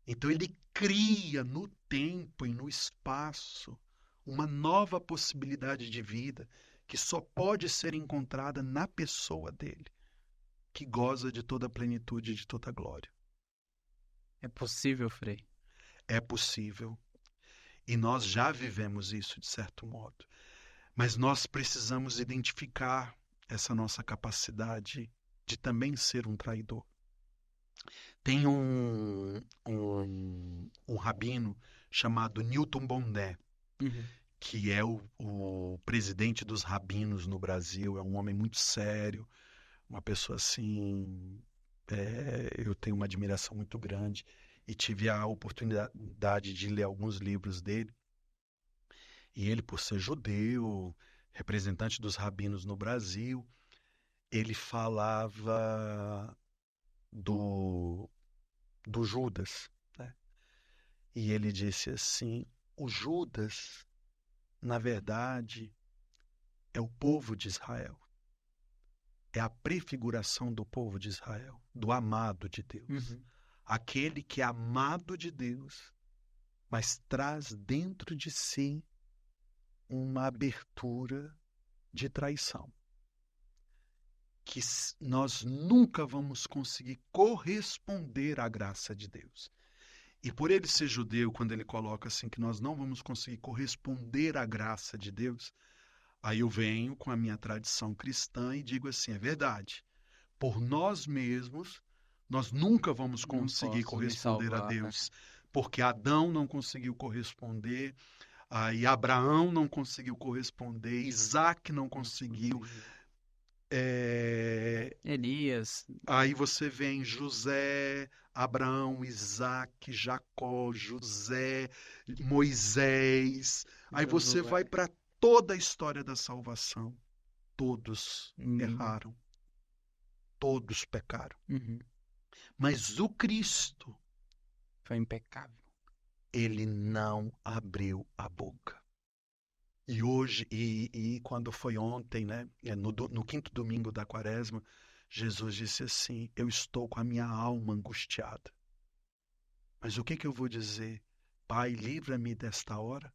Então ele cria no tempo e no espaço uma nova possibilidade de vida que só pode ser encontrada na pessoa dele, que goza de toda a plenitude e de toda a glória. É possível, Frei. É possível. E nós já vivemos isso de certo modo. Mas nós precisamos identificar essa nossa capacidade de também ser um traidor. Tem um rabino chamado Newton Bondé, Uhum. que é o presidente dos rabinos no Brasil. É um homem muito sério, uma pessoa assim. Eu tenho uma admiração muito grande e tive a oportunidade de ler alguns livros dele. E ele, por ser judeu, representante dos rabinos no Brasil, ele falava do Judas, né? E ele disse assim: o Judas, na verdade, é o povo de Israel. É a prefiguração do povo de Israel, do amado de Deus. Uhum. Aquele que é amado de Deus, mas traz dentro de si uma abertura de traição. Que nós nunca vamos conseguir corresponder à graça de Deus. E por ele ser judeu, quando ele coloca assim que nós não vamos conseguir corresponder à graça de Deus, aí eu venho com a minha tradição cristã e digo assim, é verdade. Por nós mesmos, nós nunca vamos Não conseguir posso me corresponder a salvar, né? Deus, porque Adão não conseguiu corresponder, aí Abraão não conseguiu corresponder, Isaac não conseguiu. Elias. Aí você vem José, Abraão, Isaac, Jacó, José, Moisés. Aí você vai para toda a história da salvação. Todos erraram, todos pecaram. Uhum. Mas o Cristo, Foi impecável. ele não abriu a boca. E hoje, e quando foi ontem, né, no quinto domingo da Quaresma, Jesus disse assim: eu estou com a minha alma angustiada. Mas o que eu vou dizer? Pai, livra-me desta hora,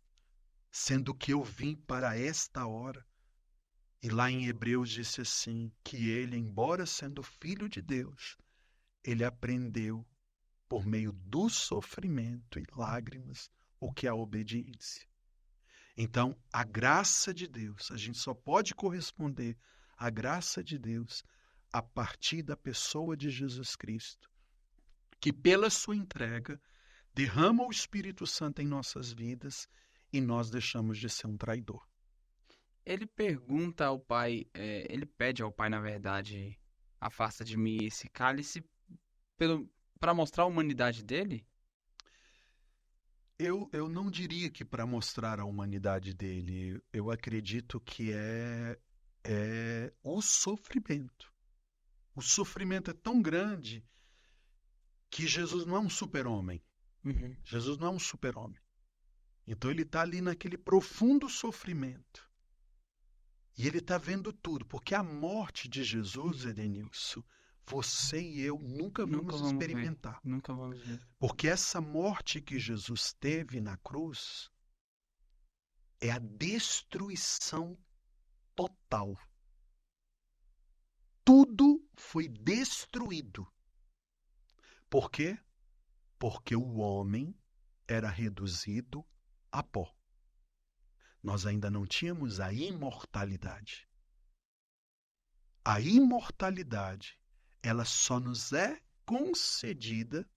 sendo que eu vim para esta hora. E lá em Hebreus disse assim, que ele, embora sendo filho de Deus, ele aprendeu por meio do sofrimento e lágrimas o que é a obediência. Então, a graça de Deus, a gente só pode corresponder à graça de Deus a partir da pessoa de Jesus Cristo, que pela sua entrega derrama o Espírito Santo em nossas vidas e nós deixamos de ser um traidor. Ele pergunta ao pai, ele pede ao pai, na verdade, afasta de mim esse cálice para mostrar a humanidade dele? Eu não diria que para mostrar a humanidade dele, eu acredito que é o sofrimento. O sofrimento é tão grande que Jesus não é um super-homem. Uhum. Jesus não é um super-homem. Então ele está ali naquele profundo sofrimento. E ele está vendo tudo, porque a morte de Jesus, Edenilson, você e eu nunca vamos experimentar. Nunca vamos ver. Porque essa morte que Jesus teve na cruz é a destruição total. Tudo foi destruído. Por quê? Porque o homem era reduzido a pó. Nós ainda não tínhamos a imortalidade. A imortalidade, ela só nos é concedida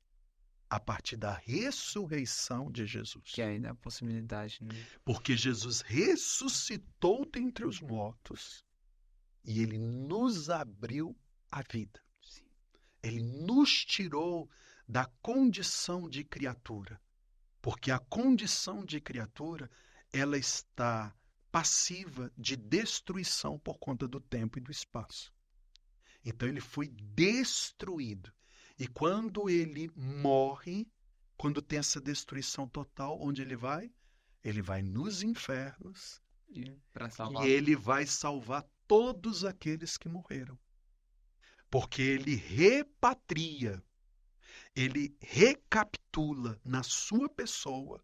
a partir da ressurreição de Jesus. Que ainda é a possibilidade, né? Porque Jesus ressuscitou dentre os mortos e ele nos abriu a vida. Sim. Ele nos tirou da condição de criatura. Porque a condição de criatura, ela está passiva de destruição por conta do tempo e do espaço. Então ele foi destruído. E quando ele morre, quando tem essa destruição total, onde ele vai? Ele vai nos infernos E para e salvar. ele vai salvar todos aqueles que morreram. Porque ele repatria, ele recapitula na sua pessoa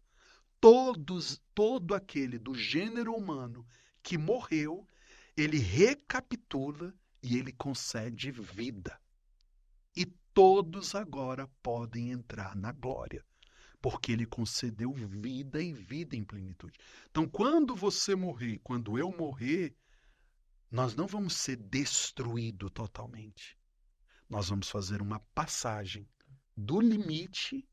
todo aquele do gênero humano que morreu, ele recapitula e ele concede vida. E todos agora podem entrar na glória, porque ele concedeu vida e vida em plenitude. Então, quando você morrer, quando eu morrer, nós não vamos ser destruídos totalmente. Nós vamos fazer uma passagem do limite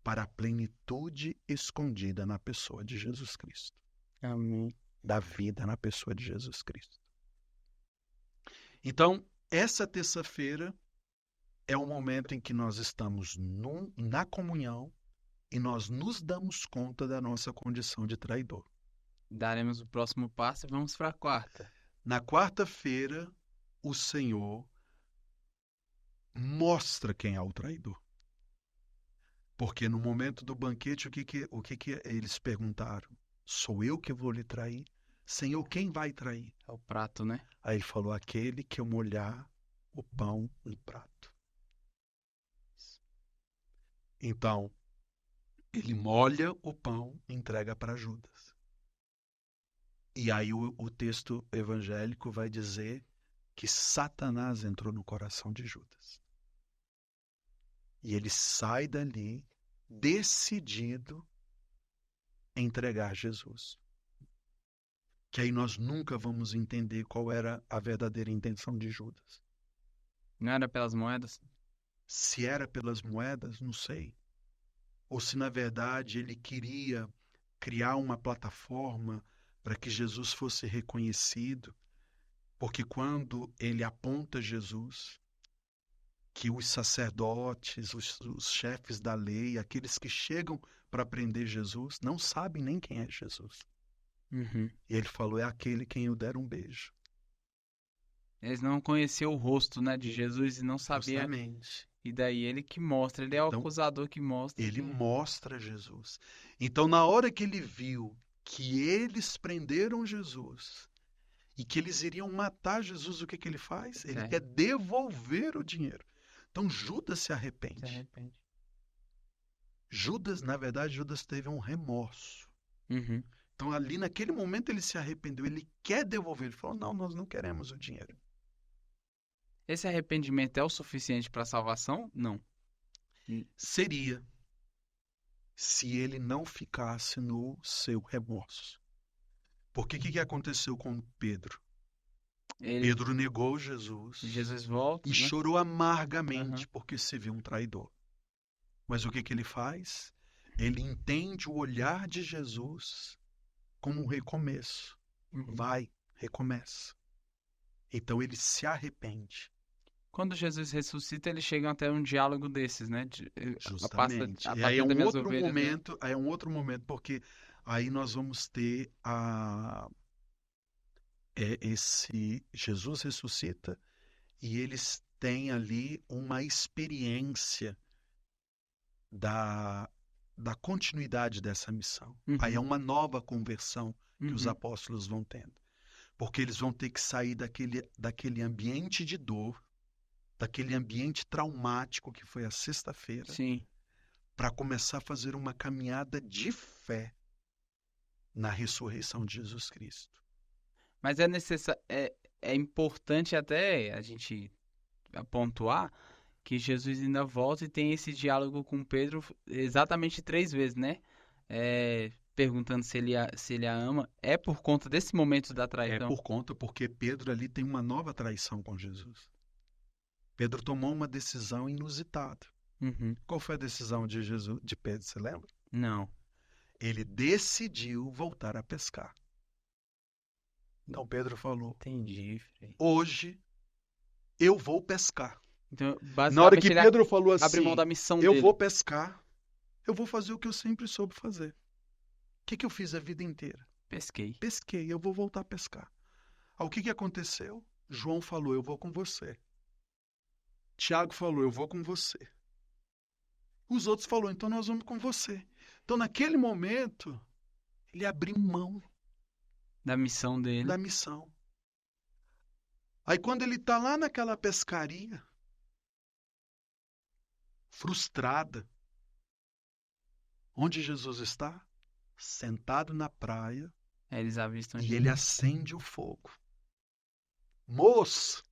para a plenitude escondida na pessoa de Jesus Cristo. Amém. Da vida na pessoa de Jesus Cristo. Então, essa terça-feira é o momento em que nós estamos na comunhão e nós nos damos conta da nossa condição de traidor. Daremos o próximo passo e vamos para a quarta. Na quarta-feira, o Senhor mostra quem é o traidor. Porque no momento do banquete, o que eles perguntaram? Sou eu que vou lhe trair? Senhor, quem vai trair? É o prato, né? Aí ele falou, aquele que eu molhar o pão no prato. Então, ele molha o pão e entrega para Judas. E aí o texto evangélico vai dizer que Satanás entrou no coração de Judas. E ele sai dali decidido a entregar Jesus. Que aí nós nunca vamos entender qual era a verdadeira intenção de Judas. Não era pelas moedas? Se era pelas moedas, não sei. Ou se na verdade ele queria criar uma plataforma para que Jesus fosse reconhecido. Porque quando ele aponta Jesus, que os sacerdotes, os chefes da lei, aqueles que chegam para prender Jesus, não sabem nem quem é Jesus. Uhum. E ele falou, é aquele quem eu der um beijo. Eles não conheciam o rosto, né, de Jesus e não sabiam. Justamente. E daí ele que mostra, ele é o Então, acusador que mostra. Ele mostra Jesus. Então, na hora que ele viu que eles prenderam Jesus e que eles iriam matar Jesus, o que ele faz? Ele quer devolver o dinheiro. Então, Judas se arrepende. Judas, na verdade, Judas teve um remorso. Uhum. Então, ali naquele momento, ele se arrependeu. Ele quer devolver. Ele falou, não, nós não queremos o dinheiro. Esse arrependimento é o suficiente para a salvação? Não. Seria se ele não ficasse no seu remorso. Porque o que aconteceu com Pedro? Pedro negou Jesus. Jesus volta, e né? chorou amargamente porque se viu um traidor. Mas o que ele faz? Ele entende o olhar de Jesus como um recomeço. Vai, recomeça. Então ele se arrepende. Quando Jesus ressuscita, eles chegam até um diálogo desses, né? Justamente. E aí é um outro momento, porque aí nós vamos ter esse Jesus ressuscita e eles têm ali uma experiência da continuidade dessa missão. Aí é uma nova conversão que os apóstolos vão tendo. Porque eles vão ter que sair daquele ambiente de dor, daquele ambiente traumático que foi a sexta-feira, para começar a fazer uma caminhada de fé na ressurreição de Jesus Cristo. Mas é importante até a gente pontuar que Jesus ainda volta e tem esse diálogo com Pedro exatamente 3 vezes, né? Perguntando se ele a ama. É por conta desse momento da traição? É por conta, porque Pedro ali tem uma nova traição com Jesus. Pedro tomou uma decisão inusitada. Qual foi a decisão de Pedro, você lembra? Não. Ele decidiu voltar a pescar. Então Pedro falou, entendi, Frei. Hoje eu vou pescar. Então, na hora que Pedro falou assim, abre mão da missão eu dele. vou pescar, eu vou fazer o que eu sempre soube fazer. O que eu fiz a vida inteira? Pesquei, eu vou voltar a pescar. O que aconteceu? João falou, eu vou com você. Tiago falou, eu vou com você. Os outros falaram, então nós vamos com você. Então naquele momento, ele abriu mão da missão dele. Da missão. Aí quando ele está lá naquela pescaria, frustrada, onde Jesus está? Sentado na praia, Aí eles avistam e de ele acende o fogo. Moço,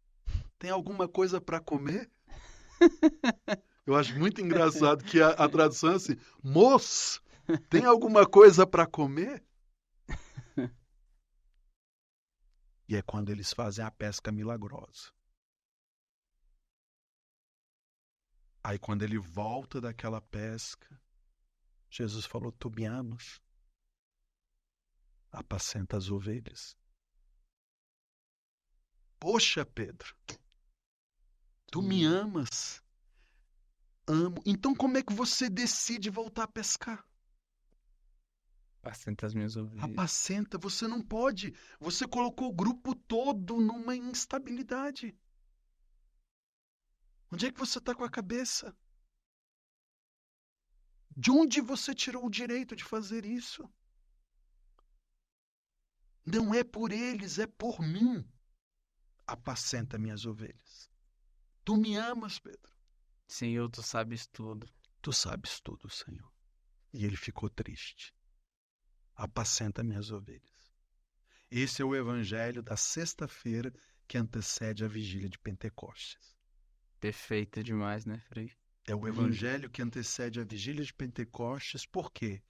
tem alguma coisa para comer? Eu acho muito engraçado que a tradução é assim: moço, tem alguma coisa para comer? E é quando eles fazem a pesca milagrosa. Aí quando ele volta daquela pesca, Jesus falou: tu me amas? Apacenta as ovelhas. Poxa, Pedro, tu me amas? Amo. Então como é que você decide voltar a pescar? Apacenta as minhas ovelhas. Apacenta, você não pode. Você colocou o grupo todo numa instabilidade. Onde é que você está com a cabeça? De onde você tirou o direito de fazer isso? Não é por eles, é por mim. Apacenta minhas ovelhas. Tu me amas, Pedro. Senhor, tu sabes tudo. Tu sabes tudo, Senhor. E ele ficou triste. Apacenta minhas ovelhas. Esse é o evangelho da sexta-feira que antecede a vigília de Pentecostes. Perfeito demais, né, Frei? É o Lindo. evangelho que antecede a vigília de Pentecostes. Por quê?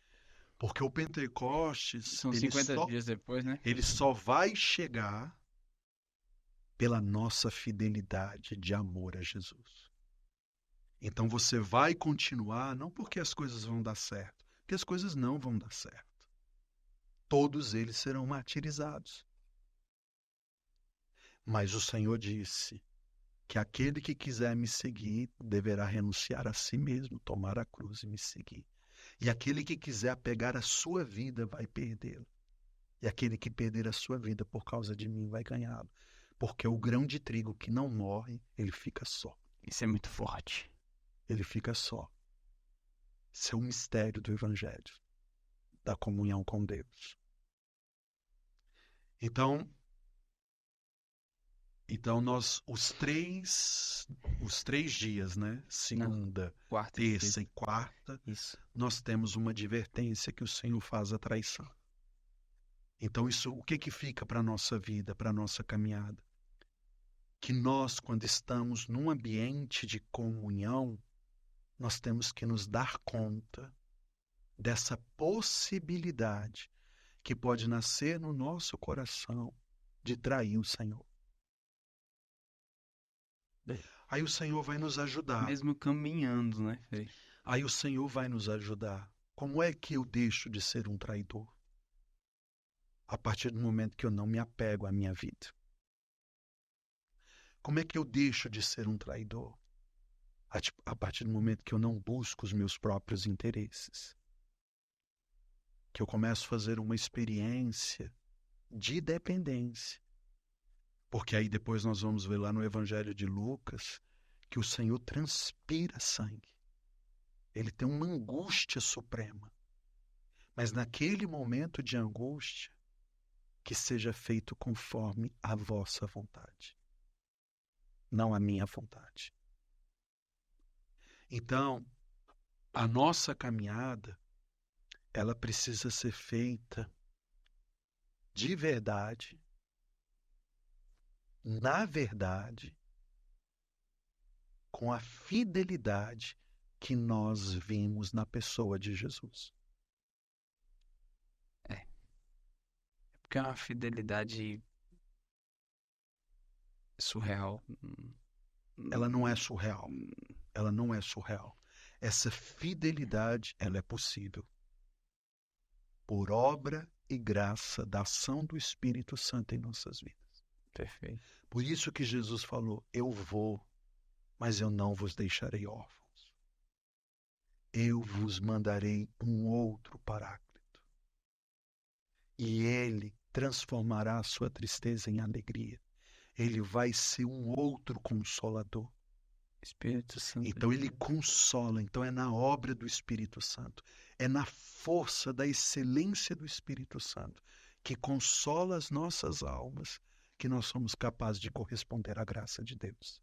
Porque o Pentecostes, São 50 dias depois, né? ele só vai chegar pela nossa fidelidade de amor a Jesus. Então você vai continuar, não porque as coisas vão dar certo, porque as coisas não vão dar certo. Todos eles serão martirizados. Mas o Senhor disse que aquele que quiser me seguir deverá renunciar a si mesmo, tomar a cruz e me seguir. E aquele que quiser pegar a sua vida vai perdê-la. E aquele que perder a sua vida por causa de mim vai ganhá-la. Porque o grão de trigo que não morre, ele fica só. Isso é muito forte. Ele fica só. Esse é o mistério do Evangelho, da comunhão com Deus. Então nós, os três dias, né? Segunda, Quarta e terça sexta. e quarta, Isso. nós temos uma advertência que o Senhor faz a traição. Então isso, o que fica para a nossa vida, para a nossa caminhada? Que nós, quando estamos num ambiente de comunhão, nós temos que nos dar conta dessa possibilidade que pode nascer no nosso coração de trair o Senhor. Aí o Senhor vai nos ajudar. Mesmo caminhando, né, Frei? Aí o Senhor vai nos ajudar. Como é que eu deixo de ser um traidor? A partir do momento que eu não me apego à minha vida. Como é que eu deixo de ser um traidor? A partir do momento que eu não busco os meus próprios interesses. Que eu começo a fazer uma experiência de dependência. Porque aí depois nós vamos ver lá no Evangelho de Lucas que o Senhor transpira sangue. Ele tem uma angústia suprema. Mas naquele momento de angústia, que seja feito conforme a vossa vontade, não a minha vontade. Então, a nossa caminhada, ela precisa ser feita de verdade, na verdade, com a fidelidade que nós vimos na pessoa de Jesus. Porque é uma fidelidade surreal. Ela não é surreal. Ela não é surreal. Essa fidelidade, ela é possível por obra e graça da ação do Espírito Santo em nossas vidas. Perfeito. Por isso que Jesus falou: eu vou, mas eu não vos deixarei órfãos. Eu vos mandarei um outro Paráclito. E ele transformará a sua tristeza em alegria. Ele vai ser um outro consolador. Espírito Santo. Então ele consola, então é na obra do Espírito Santo, é na força da excelência do Espírito Santo, que consola as nossas almas, que nós somos capazes de corresponder à graça de Deus.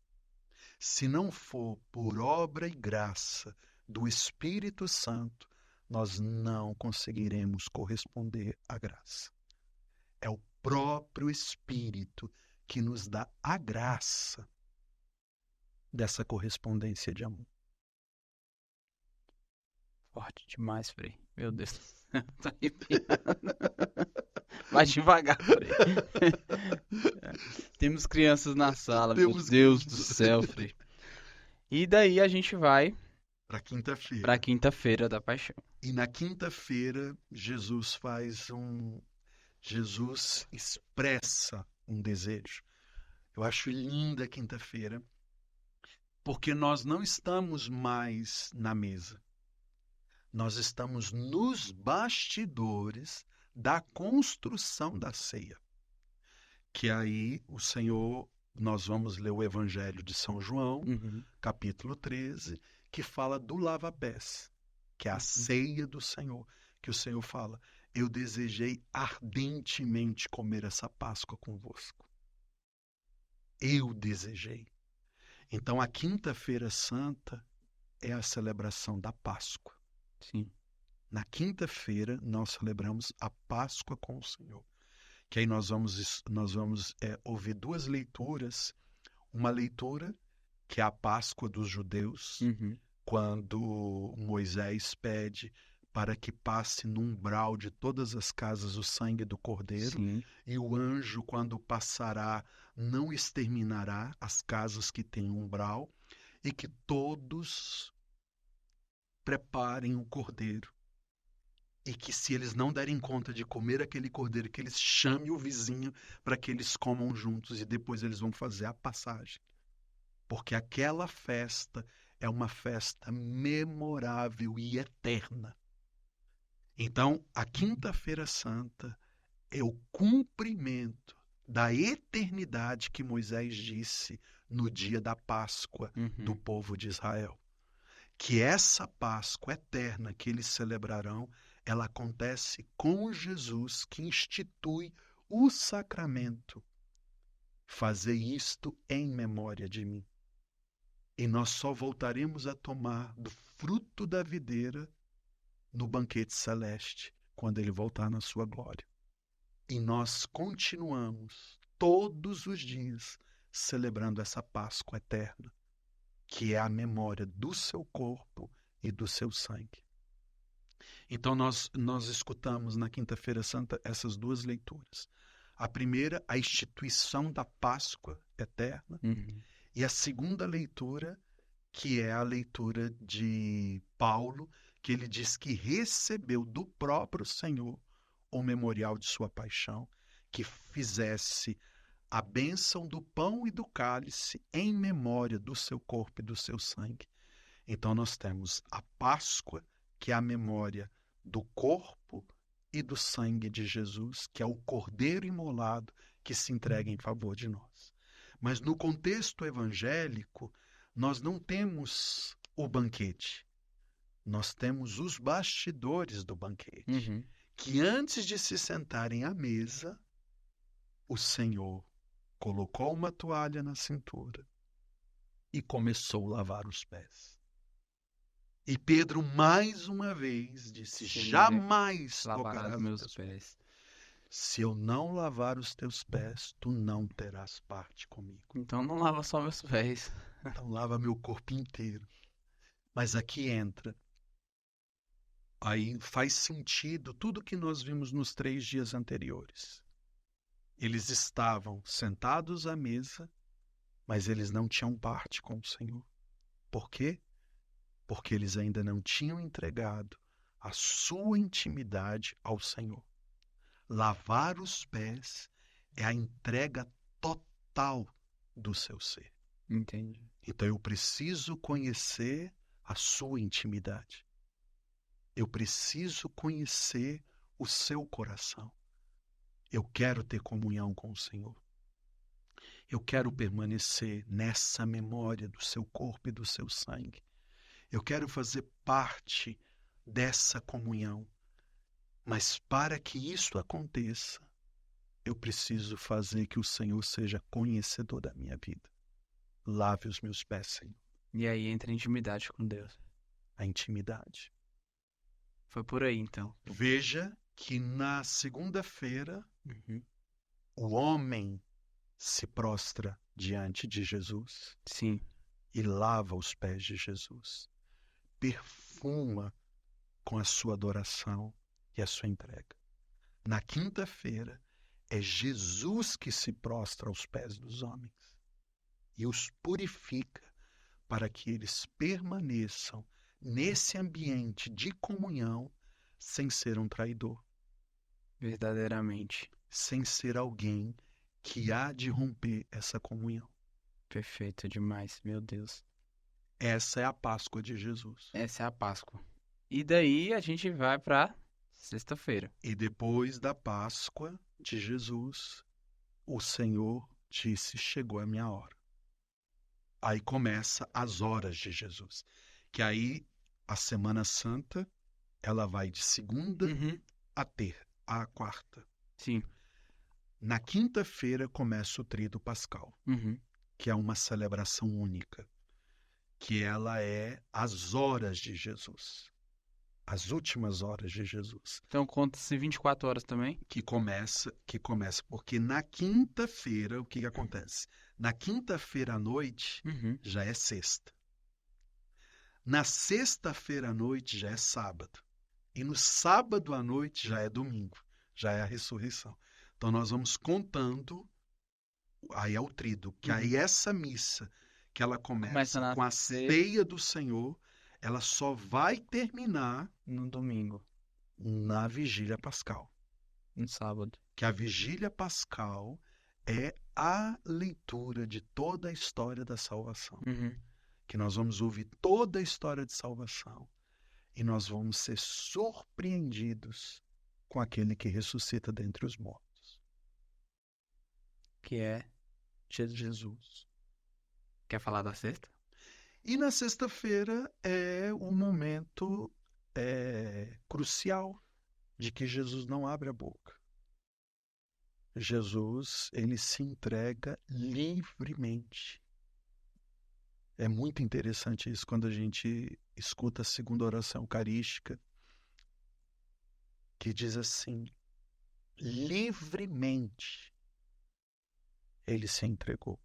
Se não for por obra e graça do Espírito Santo, nós não conseguiremos corresponder à graça. É o próprio Espírito que nos dá a graça dessa correspondência de amor. Forte demais, Frei. Meu Deus. Tô arrepiando. Vai devagar, Frei. Temos crianças na sala, meu Deus do céu, Frei. E daí a gente vai Para quinta-feira. para a quinta-feira da Paixão. E na quinta-feira, Jesus expressa um desejo. Eu acho linda a quinta-feira, porque nós não estamos mais na mesa. Nós estamos nos bastidores da construção da ceia. Que aí o Senhor, nós vamos ler o Evangelho de São João, capítulo 13, que fala do lava-pés, que é a ceia do Senhor, que o Senhor fala: eu desejei ardentemente comer essa Páscoa convosco. Eu desejei. Então a quinta-feira santa é a celebração da Páscoa. Sim. Na quinta-feira nós celebramos a Páscoa com o Senhor. Que aí nós vamos ouvir duas leituras. Uma leitura que é a Páscoa dos judeus, quando Moisés pede para que passe no umbral de todas as casas o sangue do cordeiro. Sim. E o anjo, quando passará, não exterminará as casas que têm umbral, e que todos preparem o cordeiro. E que se eles não derem conta de comer aquele cordeiro, que eles chamem o vizinho para que eles comam juntos, e depois eles vão fazer a passagem. Porque aquela festa é uma festa memorável e eterna. Então, a quinta-feira santa é o cumprimento da eternidade que Moisés disse no dia da Páscoa do povo de Israel. Que essa Páscoa eterna que eles celebrarão, ela acontece com Jesus, que institui o sacramento. Fazei isto em memória de mim. E nós só voltaremos a tomar do fruto da videira no banquete celeste, quando ele voltar na sua glória. E nós continuamos todos os dias celebrando essa Páscoa eterna, que é a memória do seu corpo e do seu sangue. Então nós escutamos na quinta-feira santa essas duas leituras. A primeira, a instituição da Páscoa eterna, e a segunda leitura, que é a leitura de Paulo, que ele diz que recebeu do próprio Senhor o memorial de sua paixão, que fizesse a bênção do pão e do cálice em memória do seu corpo e do seu sangue. Então nós temos a Páscoa, que é a memória do corpo e do sangue de Jesus, que é o cordeiro imolado que se entrega em favor de nós. Mas no contexto evangélico, nós não temos o banquete. Nós temos os bastidores do banquete, que antes de se sentarem à mesa, o Senhor colocou uma toalha na cintura e começou a lavar os pés. E Pedro, mais uma vez, disse: jamais lavarás meus pés. Se eu não lavar os teus pés, tu não terás parte comigo. Então não lava só meus pés. Então lava meu corpo inteiro. Mas aqui entra. Aí faz sentido tudo que nós vimos nos 3 dias anteriores. Eles estavam sentados à mesa, mas eles não tinham parte com o Senhor. Por quê? Porque eles ainda não tinham entregado a sua intimidade ao Senhor. Lavar os pés é a entrega total do seu ser. Entendi. Então eu preciso conhecer a sua intimidade. Eu preciso conhecer o seu coração. Eu quero ter comunhão com o Senhor. Eu quero permanecer nessa memória do seu corpo e do seu sangue. Eu quero fazer parte dessa comunhão. Mas para que isso aconteça, eu preciso fazer que o Senhor seja conhecedor da minha vida. Lave os meus pés, Senhor. E aí entra a intimidade com Deus. A intimidade. Foi por aí, então. Veja que na segunda-feira, Uhum. o homem se prostra diante de Jesus Sim. e lava os pés de Jesus. Perfuma com a sua adoração e a sua entrega. Na quinta-feira, é Jesus que se prostra aos pés dos homens e os purifica para que eles permaneçam nesse ambiente de comunhão sem ser um traidor, Verdadeiramente. sem ser alguém que há de romper essa comunhão. Perfeito demais, meu Deus. Essa é a Páscoa de Jesus. Essa é a Páscoa. E daí a gente vai pra sexta-feira. E depois da Páscoa de Jesus, o Senhor disse: chegou a minha hora. Aí começa as horas de Jesus, que aí a Semana Santa, ela vai de segunda Uhum. a quarta. Sim. Na quinta-feira começa o Tríduo Pascal, Uhum. que é uma celebração única, que ela é as horas de Jesus, as últimas horas de Jesus, Então conta-se 24 horas também? que começa, porque na quinta-feira, o que acontece? Na quinta-feira à noite, Uhum. já é sexta. Na sexta-feira à noite, já é sábado. E no sábado à noite, já é domingo, já é a ressurreição. Então, nós vamos contando, aí é o tríduo, que aí essa missa, que ela começa na com a sexta. ceia do Senhor, ela só vai terminar No domingo, na vigília pascal. no sábado. Que a vigília pascal é a leitura de toda a história da salvação. Uhum. Que nós vamos ouvir toda a história de salvação e nós vamos ser surpreendidos com aquele que ressuscita dentre os mortos. Que é. Jesus. Quer falar da sexta? E na sexta-feira é o momento crucial de que Jesus não abre a boca. Jesus, ele se entrega livremente. É muito interessante isso quando a gente escuta a segunda oração eucarística, que diz assim: livremente ele se entregou.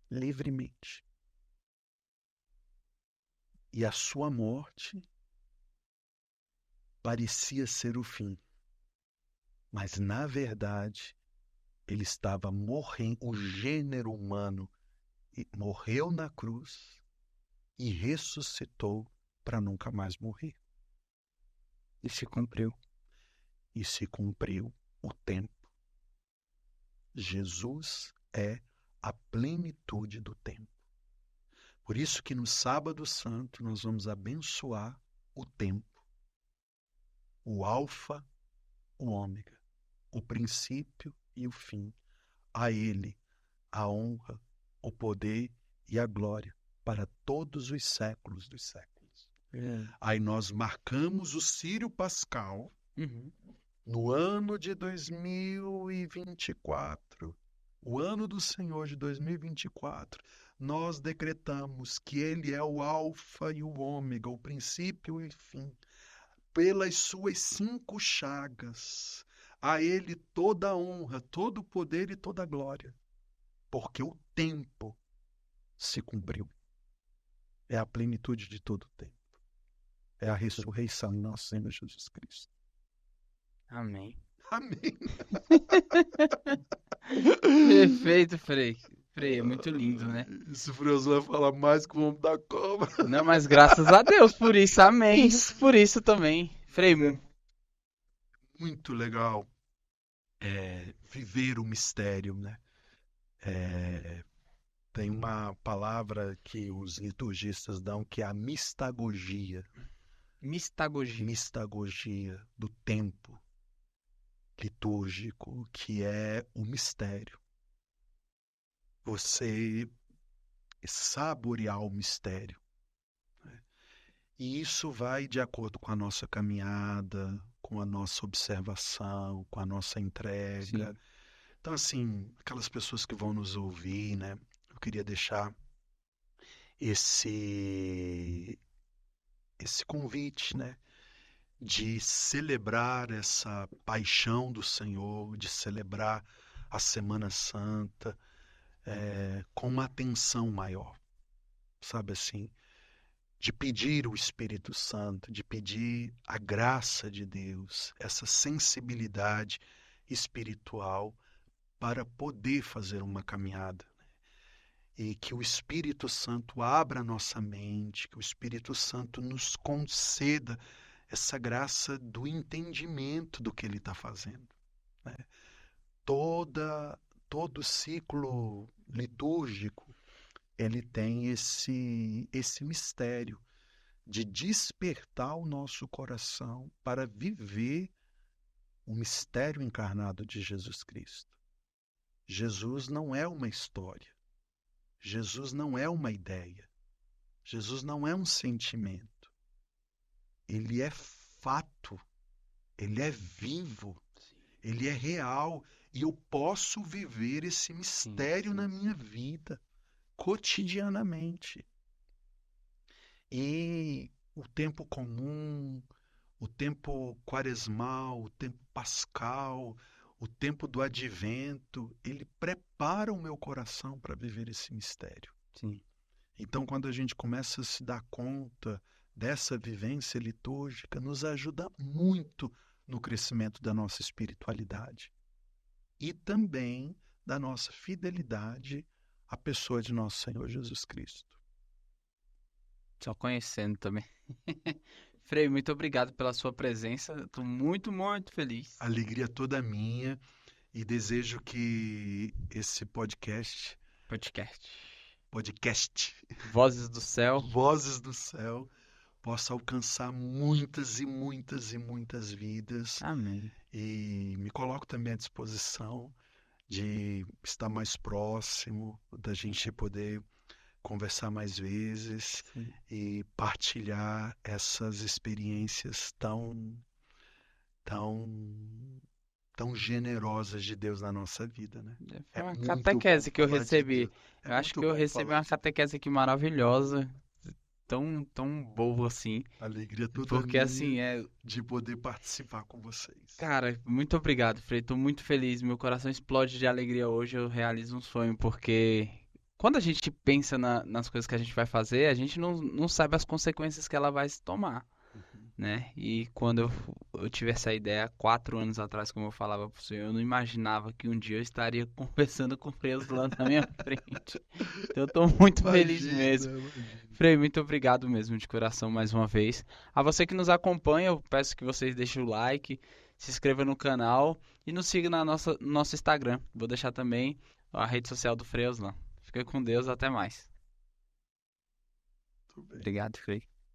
Livremente. E a sua morte parecia ser o fim. Mas, na verdade, ele estava morrendo, o gênero humano morreu na cruz e ressuscitou para nunca mais morrer. E se cumpriu. E se cumpriu o tempo. Jesus é a plenitude do tempo. Por isso que no Sábado Santo nós vamos abençoar o tempo. O alfa, o ômega, o princípio e o fim. A ele a honra, o poder e a glória para todos os séculos dos séculos. Aí nós marcamos o Sírio Pascal no ano de 2024, o ano do Senhor de 2024. Nós decretamos que ele é o alfa e o ômega, o princípio e o fim. Pelas suas 5 chagas, a ele toda a honra, todo o poder e toda a glória. Porque o tempo se cumpriu. É a plenitude de todo o tempo. É a ressurreição de nosso Senhor Jesus Cristo. Amém. Amém. Perfeito, Frei. Frei, é muito lindo, né? Esse Freuso vai falar mais que o homem da cobra. Não, mas graças a Deus por isso, amém. Por isso também. Frei, Muito legal viver o mistério, né? Tem uma palavra que os liturgistas dão que é a mistagogia. mistagogia. Mistagogia do tempo litúrgico, que é o mistério. Você saborear o mistério. E isso vai de acordo com a nossa caminhada, com com a nossa observação, com a nossa entrega. Sim. Então, assim, aquelas pessoas que vão nos ouvir, né? Eu queria deixar esse convite, né? De celebrar essa paixão do Senhor, de celebrar a Semana Santa com uma atenção maior, sabe assim? De pedir o Espírito Santo, de pedir a graça de Deus, essa sensibilidade espiritual para poder fazer uma caminhada. E que o Espírito Santo abra a nossa mente, que o Espírito Santo nos conceda essa graça do entendimento do que Ele está fazendo, né? Todo ciclo litúrgico, ele tem esse mistério de despertar o nosso coração para viver o mistério encarnado de Jesus Cristo. Jesus não é uma história. Jesus não é uma ideia. Jesus não é um sentimento. Ele é fato. Ele é vivo. Ele é real. E eu posso viver esse mistério na minha vida, cotidianamente. E o tempo comum, o tempo quaresmal, o tempo pascal, o tempo do advento, ele prepara o meu coração para viver esse mistério. Sim. Então, quando a gente começa a se dar conta dessa vivência litúrgica, nos ajuda muito no crescimento da nossa espiritualidade e também da nossa fidelidade à pessoa de nosso Senhor Jesus Cristo. Só conhecendo também. Frei, muito obrigado pela sua presença. Estou muito, muito feliz. A alegria toda minha e desejo que esse podcast Vozes do Céu, Vozes do Céu, possa alcançar muitas e muitas e muitas vidas. amém. E me coloco também à disposição de estar mais próximo, da gente poder conversar mais vezes. Sim. E partilhar essas experiências tão generosas de Deus na nossa vida, né? Foi uma muito catequese bom que eu falar de recebi. Deus. É Eu acho muito que eu bom recebi falar uma catequese aqui maravilhosa, tão boa assim. A alegria toda Porque minha assim, de poder participar com vocês. cara, muito obrigado, Frei. Tô muito feliz. Meu coração explode de alegria hoje. Eu realizo um sonho, porque quando a gente pensa nas coisas que a gente vai fazer, a gente não sabe as consequências que ela vai se tomar, né? E quando eu tive essa ideia 4 anos atrás, como eu falava pro senhor, eu não imaginava que um dia eu estaria conversando com o Frei lá na minha frente. Então eu tô muito feliz mesmo. Frei, muito obrigado mesmo de coração mais uma vez. A você que nos acompanha, eu peço que vocês deixem o like, se inscreva no canal e nos siga no nosso Instagram. Vou deixar também a rede social do Frei Oslan. Fica com Deus, até mais. Tudo bem. Obrigado, Frei.